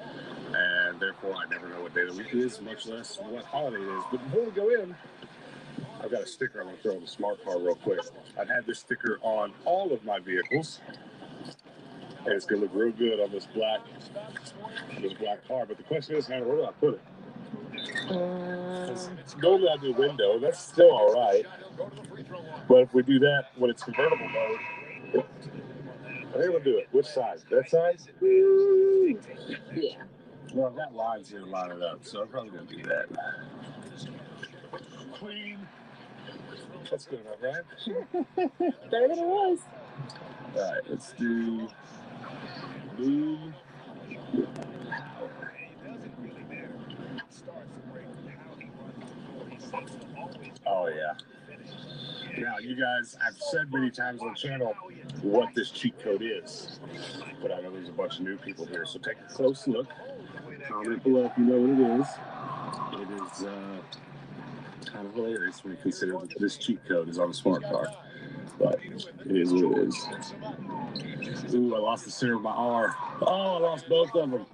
And therefore, I never know what day of the week it is, much less what holiday it is. But before we go in, I've got a sticker I'm going to throw on the smart car real quick. I've had this sticker on all of my vehicles. And it's going to look real good on this black car. But the question is, where do I put it? Normally I do window. That's still all right. But if we do that when it's convertible mode, I think we'll do it. Which side? That side? Yeah. Well, I've got lines here to line it up, so I'm probably going to do that. Clean. That's good enough, right? Better than it was. All right, let's do blue. Oh, yeah. Now, you guys, I've said many times on the channel what this cheat code is, but I know there's a bunch of new people here, so take a close look. Comment below if you know what it is. It is kind of hilarious when you consider that this cheat code is on a smart car, but it is what it is. Ooh, I lost the center of my R. Oh, I lost both of them.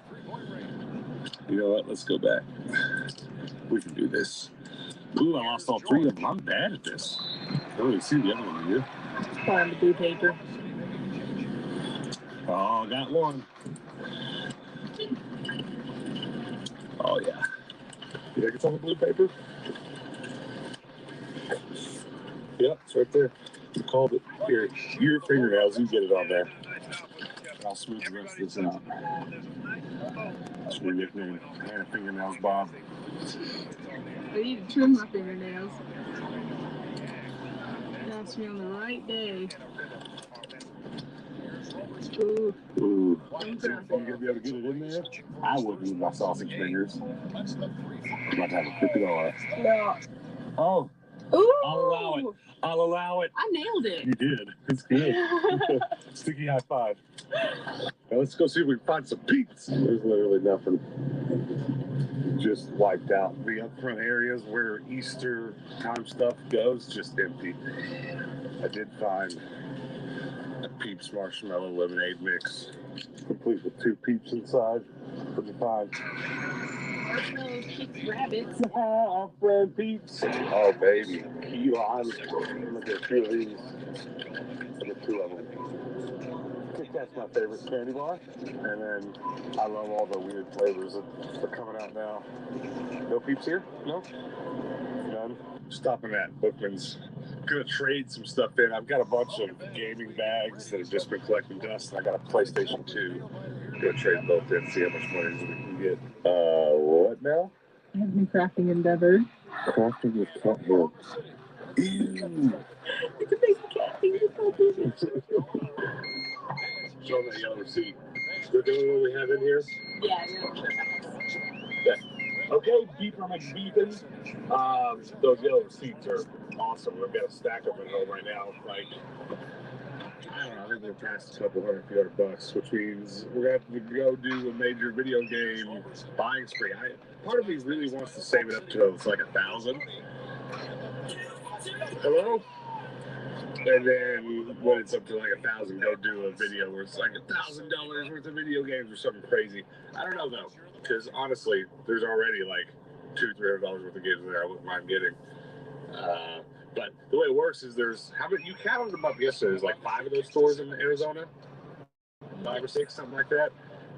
You know what? Let's go back. We can do this. Ooh, I lost all three of them. I'm bad at this. I don't even see the other one, do you? It's on the blue paper. Oh, got one. Oh, yeah. You think it's on the blue paper? Yep, it's right there. You called it. Here, your fingernails, you get it on there. I'll smooth the rest of this out. That's your nickname. Hannah Fingernails Bob. I need to trim my fingernails. That's me on the right day. Ooh. Ooh. Don't Think drop you're it. going to be able to get it in there? I wouldn't with my sausage fingers. I'm about to have a $50. No. Oh, Ooh. I'll allow it. I'll allow it. I nailed it. You did. It's good. Sticky high five. Now let's go see if we can find some peeps. There's literally nothing. Just wiped out. The upfront areas where Easter time stuff goes, just empty. I did find a Peeps marshmallow lemonade mix, complete with 2 Peeps inside. Pretty fine. Marshmallows, Peeps, rabbits. Our friend Peeps. Oh, baby. Key lime. Look at 2 of these. Look at 2 of them. Kit Kat's my favorite candy bar. And then I love all the weird flavors that are coming out now. No Peeps here? No? None? Stopping at Bookman's. Gonna trade some stuff in. I've got a bunch of gaming bags that have just been collecting dust, and I got a PlayStation 2. Gonna trade both in, see how much money we can get. What now? I have a crafting endeavor. Crafting with cat books. Ew. It's a big cat finger puppet. Show them that yellow receipt. We're doing what we have in here? Yeah, Yeah. Okay, Beeper McBeepin. Those yellow receipts are awesome. We've got a stack of them at home right now. Like, I don't know, I think we're past a couple $100, which means we're going to have to go do a major video game buying spree. Part of me really wants to save it up to like 1,000. Hello? And then when it's up to like 1,000, go do a video where it's like $1,000 worth of video games or something crazy. I don't know though, because honestly, there's already like $200-300 worth of games there I wouldn't mind getting. But the way it works is there's how many you counted them up yesterday. There's like 5 of those stores in Arizona, 5 or 6, something like that.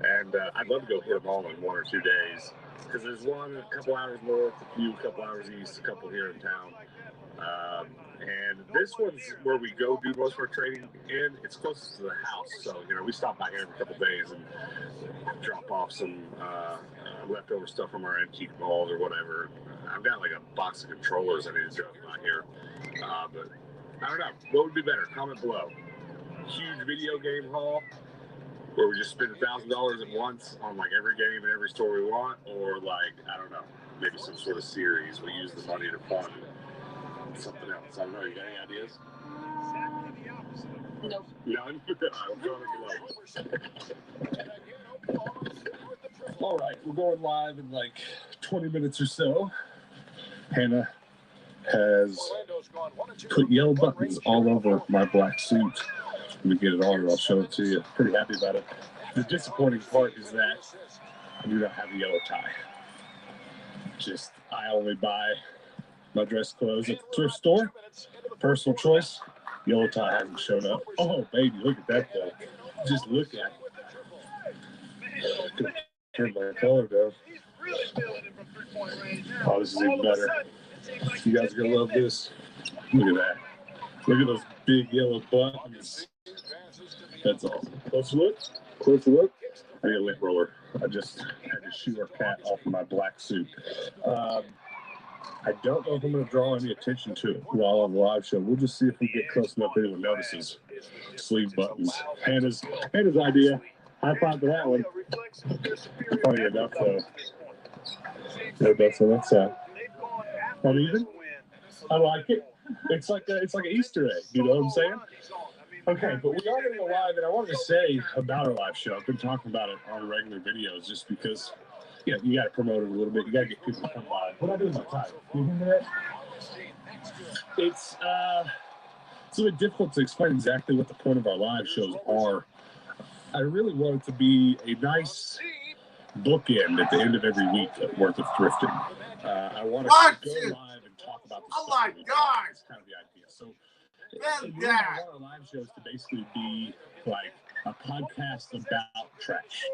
And I'd love to go hit them all in 1 or 2 days because there's one a couple hours north, a couple hours east, a couple here in town. And this one's where we go do most of our trading in. It's closest to the house, so we stop by here in a couple days and drop off some leftover stuff from our antique malls or whatever. I've got like a box of controllers I need to drop by here, but I don't know. What would be better? Comment below. Huge video game haul where we just spend $1,000 at once on like every game and every store we want, or like I don't know, maybe some sort of series. We use the money to fund something else. I don't know. You got any ideas? Nope. None? I'm going below. All right, we're going live in like 20 minutes or so. Hannah has put yellow buttons all over my black suit. Let me get it on and I'll show it to you. Pretty happy about it. The disappointing part is that I do not have a yellow tie. I only buy my dress clothes at the thrift store. Personal choice. Yellow tie hasn't shown up. Oh, baby, look at that though. Just look at it. Turn my color down. Oh, this is even better. You guys are gonna love this. Look at that. Look at those big yellow buttons. That's awesome. Closer look. Closer look. I need a lint roller. I just had to shoot our cat off of my black suit. I don't know if I'm going to draw any attention to it while on the live show. We'll just see if we get close enough anyone notices. Sleeve buttons. Hannah's idea. High five for that one. Funny enough, though. No bets on that side. Uneven? I like it. It's like an Easter egg. You know what I'm saying? Okay, but we are going to go live, and I wanted to say about our live show. I've been talking about it on regular videos just because you got to promote it a little bit. You got to get people to come by. What do I do with my tie? You hear that? It's a bit difficult to explain exactly what the point of our live shows are. I really want it to be a nice bookend at the end of every week worth of thrifting. I want to go live and talk about the stuff. Oh my God! That's kind of the idea. So, I want our live shows to basically be like a podcast about trash.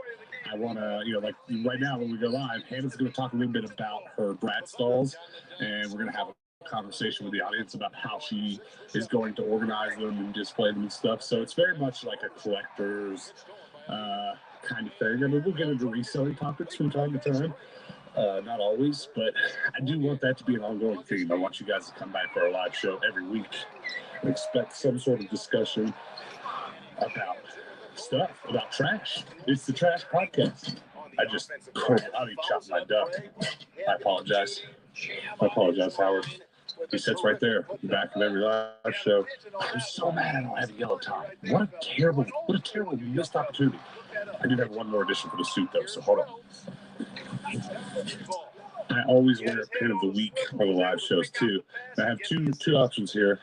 I want to, like right now when we go live, Hannah's going to talk a little bit about her brat stalls, and we're going to have a conversation with the audience about how she is going to organize them and display them and stuff. So it's very much like a collector's kind of thing. I mean, we'll get into reselling topics from time to time. Not always, but I do want that to be an ongoing theme. I want you guys to come back for our live show every week and expect some sort of discussion about stuff, about trash. It's the Trash Podcast. I need to chop my duck. I apologize. Howard. He sits right there in the back of every live show. I'm so mad I don't have a yellow tie. What a terrible missed opportunity. I do have one more addition for the suit, though, so hold on. I always wear a pin of the week on the live shows, too. I have two options here.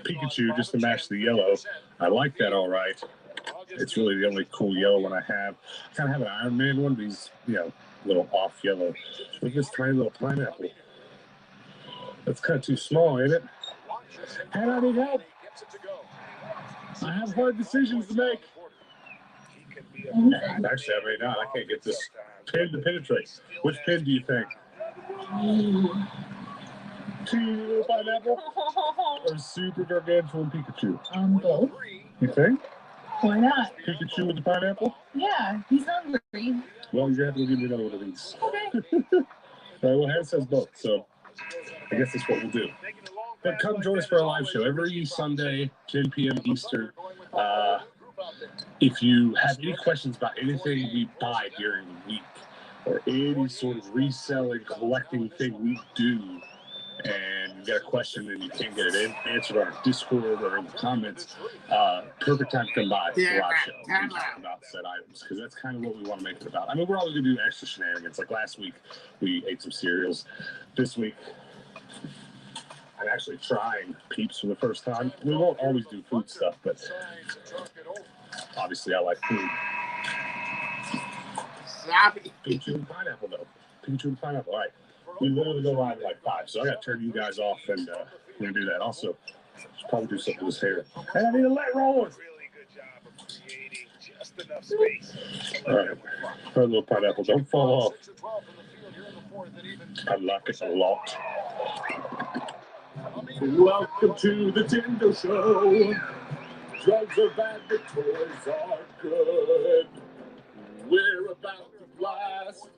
Pikachu, just to match the yellow. I like that all right. It's really the only cool yellow one I have. I kind of have an Iron Man one, but he's, little off yellow. With this tiny little pineapple. That's kind of too small, ain't it? And I need help. I have hard decisions to make. Actually, I may not. I can't get this pin to penetrate. Which pin do you think? Teeny pineapple or super gargantuan Pikachu? Both. You think? Why not? Pikachu with the pineapple? Yeah, he's hungry. Well, you're going to have to give me another one of these. Okay. All right, well, Hannah says both, so I guess that's what we'll do. But come join us for our live show every Sunday, 10 p.m. Eastern. If you have any questions about anything we buy during the week or any sort of reselling, collecting thing we do, and you got a question and you can't get it answered on our Discord or in the comments, perfect time to come by the live show and talk about said items, because that's kind of what we want to make it about. I mean, we're always going to do extra shenanigans. Like last week, we ate some cereals. This week, I'm actually trying Peeps for the first time. We won't always do food stuff, but obviously I like food. Pikachu and pineapple, though. Pikachu and pineapple. All right. We literally go live at like 5, so I got to turn you guys off, and we're going to do that. Also, should probably do something with his hair. And I need to let roll. All right. Our little pineapple. Don't fall off. I like it a lot. Welcome to the Tindo Show. Drugs are bad, the toys are good. We're about to blast.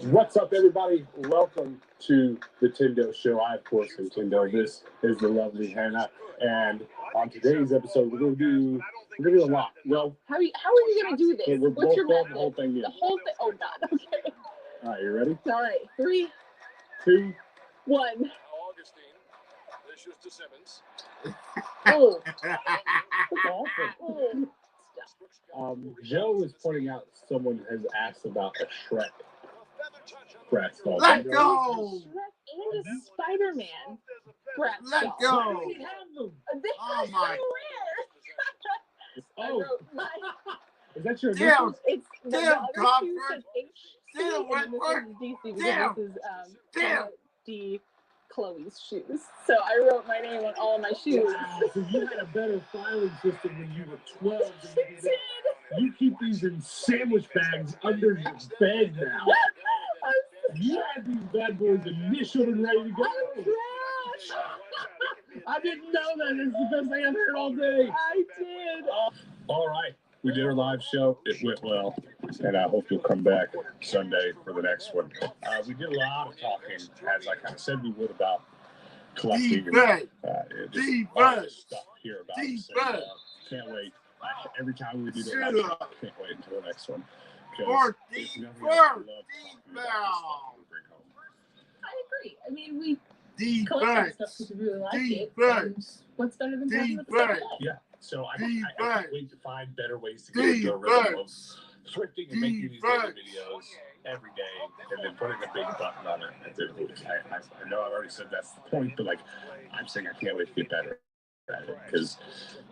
What's up, everybody? Welcome to the Tindo Show. I, of course, am Tindo. This is the lovely Hannah. And on today's episode, we're going to do a lot. Well, how are you going to do this? What's your method? The whole thing. The whole thing? Oh, God. Okay. All right, you ready? All right. 3, 2, 1. Augustine, this is to Simmons. Oh. Joe is pointing out someone has asked about a Shrek brat stall. Let go! Shrek and a Spider-Man brat stall. Let go! I already have them. Oh my! I wrote my. Is that your Damn! initials? It's the Damn, other two Crawford. said HC Damn, and then this is DC because this is Damn. D. Chloe's shoes. So I wrote my name on all of my shoes. Wow, so you had a better filing system when you were 12. She did. You keep these in sandwich bags under your bed now. You had these bad boys initialed and ready to go. I didn't know that. It's the best thing I've heard all day. I did. All right. We did our live show. It went well. And I hope you'll come back Sunday for the next one. We did a lot of talking, as I kind of said we would, about collecting. And, stuff here about it. So, can't wait. Every time we do the live show, I can't wait until the next one. I agree. I mean, we collect stuff because we really like it. And what's better than talking about the stuff? Yeah. So I can't wait to find better ways to get into a rhythm of thrifting and making these daily videos every day, and then putting a big button on it. I know I've already said that's the point, but like I'm saying, I can't wait to get better at it because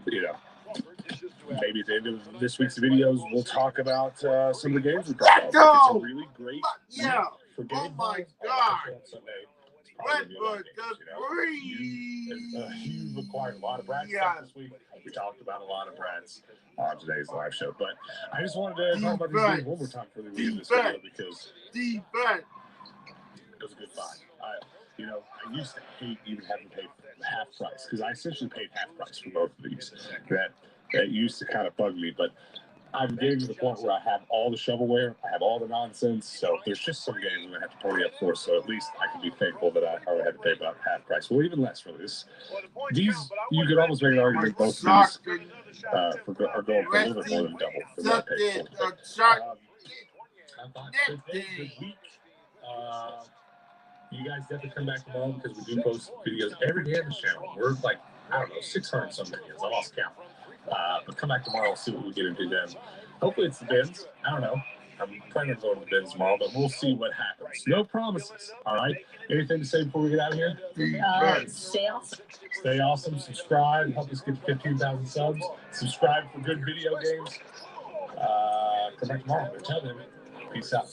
maybe at the end of this week's videos we'll talk about some of the games we got. It's a really great for game. Oh my God! Sunday. You've acquired a lot of Brad stuff this week. We talked about a lot of Brad's on today's live show, but I just wanted to talk about these games one more time before we end this video because it was a good fight. I used to hate even having to pay half price because I essentially paid half price for both of these. That used to kind of bug me, but I'm getting to the point where I have all the shovelware, I have all the nonsense, so there's just some games I'm going to have to pony up for, so at least I can be thankful that I only had to pay about half price. Well, even less, really. These, you could almost make an argument both of these are going for a little bit more than double than what I paid for. I thought good week. You guys definitely come back tomorrow because we do post videos every day on the channel. We're like, I don't know, 600 some videos. I lost count. But come back tomorrow and see what we get into then. Hopefully it's the bins. I don't know. I'm planning on going to the bins tomorrow, but we'll see what happens. No promises. All right. Anything to say before we get out of here? Stay awesome. Stay awesome. Subscribe. Help us get to 15,000 subs. Subscribe for good video games. Come back tomorrow. Until then, peace out.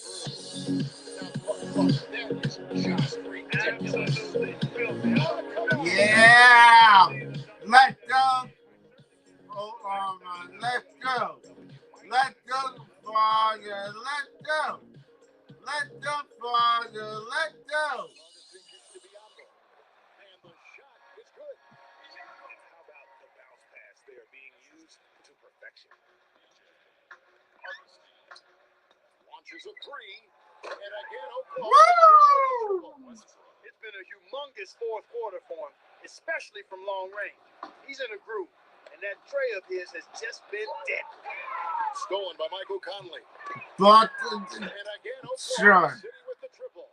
Yeah! Let's go! Oh, man. Let's go! Let's go, Father! Let's go! Let's go, Father! Let's go! And the shot is good. How about the bounce pass? They are being used to perfection. Launches a three. And again, Woo! It's been a humongous fourth quarter for him, especially from long range. He's in a groove, and that tray of his has just been dead. Stolen by Michael Conley. But, And again, sure. City with the triple.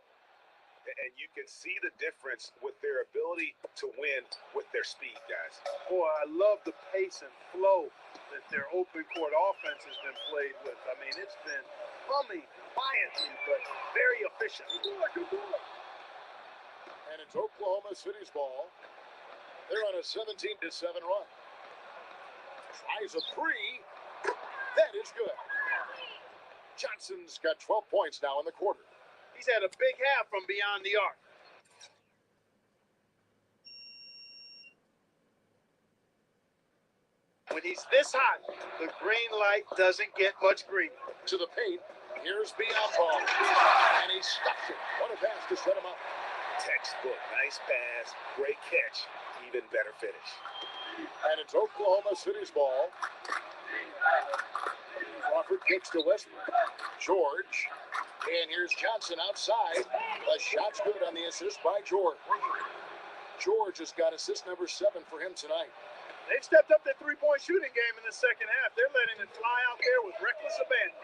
And you can see the difference with their ability to win with their speed, guys. Boy, I love the pace and flow that their open court offense has been played with. I mean, it's been humming quietly, but very efficient. And it's Oklahoma City's ball. They're on a 17-7 run. Tries a three. That is good. Johnson's got 12 points now in the quarter. He's had a big half from beyond the arc. When he's this hot, the green light doesn't get much green. To the paint. Here's Biombo. And he stops it. What a pass to set him up. Textbook. Nice pass. Great catch. Even better finish. And it's Oklahoma City's ball. Crawford kicks to Westbrook. George. And here's Johnson outside. The shot's good on the assist by George. George has got assist number 7 for him tonight. They've stepped up their three-point shooting game in the second half. They're letting it fly out there with reckless abandon.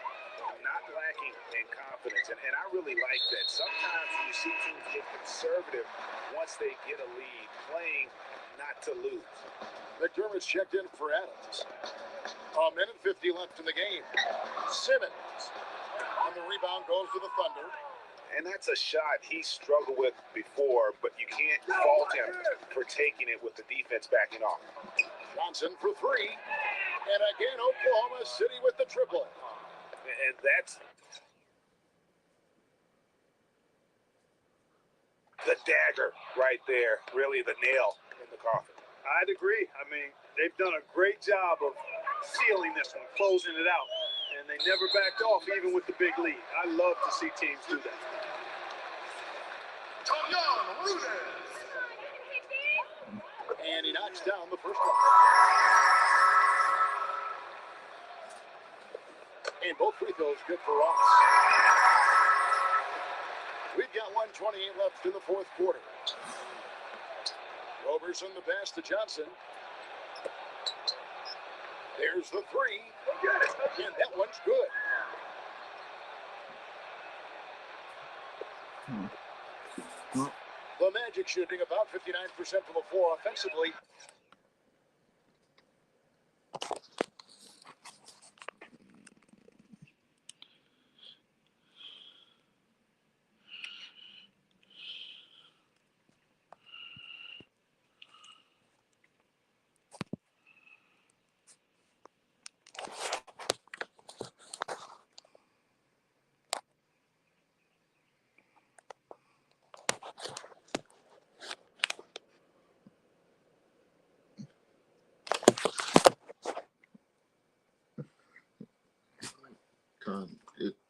Not lacking in confidence, and I really like that. Sometimes you see teams get conservative once they get a lead, playing not to lose. McDermott's checked in for Adams. A minute 50 left in the game. Simmons. And the rebound goes to the Thunder. And that's a shot he struggled with before, but you can't fault him for taking it with the defense backing off. Johnson for three. And again, Oklahoma City with the triple. And that's the dagger right there, really the nail in the coffin. I'd agree. I mean, they've done a great job of sealing this one, closing it out. And they never backed off, even with the big lead. I love to see teams do that. And he knocks down the first one. And both free throws good for Ross. We've got 1:28 left in the fourth quarter. Roberson the pass to Johnson. There's the three. And that one's good. The Magic shooting about 59% from the floor offensively.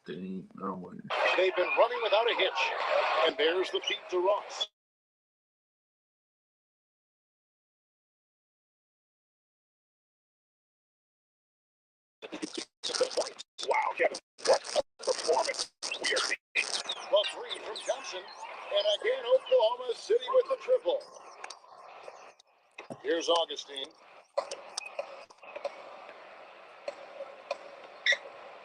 They've been running without a hitch. And there's the feed to Ross. Wow, Kevin, what a performance we are seeing. The three from Johnson. And again, Oklahoma City with the triple. Here's Augustine.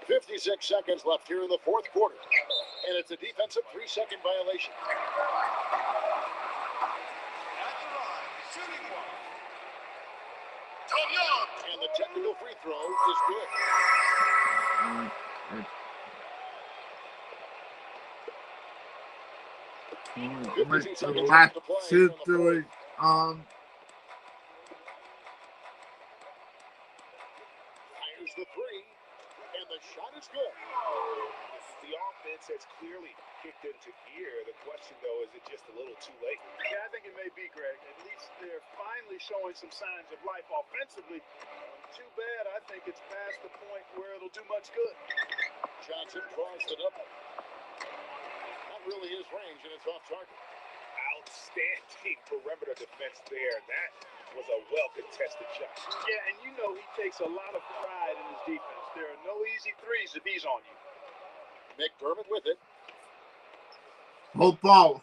56 seconds left here in the fourth quarter. And it's a defensive 3-second violation. At the line, shooting one. And the technical free throw is good. Fires the three. And the shot is good. The offense has clearly kicked into gear. The question, though, is it just a little too late? Yeah, I think it may be, Greg. At least they're finally showing some signs of life offensively. Too bad, I think it's past the point where it'll do much good. Johnson draws the double. Not really his range, and it's off target. Outstanding perimeter defense there. That was a well-contested shot. Yeah, and you know he takes a lot of pride in his defense. There are no easy threes if he's on you. McDermott with it. Hold ball.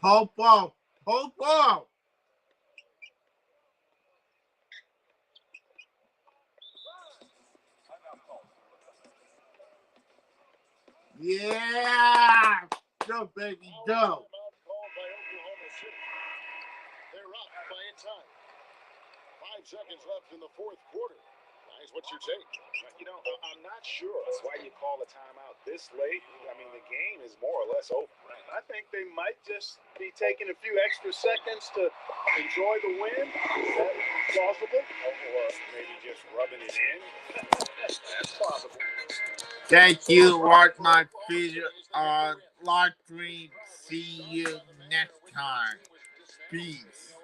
Yeah! Go, baby, go. Called by Oklahoma City. They're up by a time. 5 seconds left in the fourth quarter. Guys, what's your take? You know, I'm not sure why you call a timeout this late. I mean, the game is more or less over. I think they might just be taking a few extra seconds to enjoy the win. Is that plausible? Or maybe just rubbing it in. That's possible. Thank you. Watch my video on live stream. See you next time. Peace.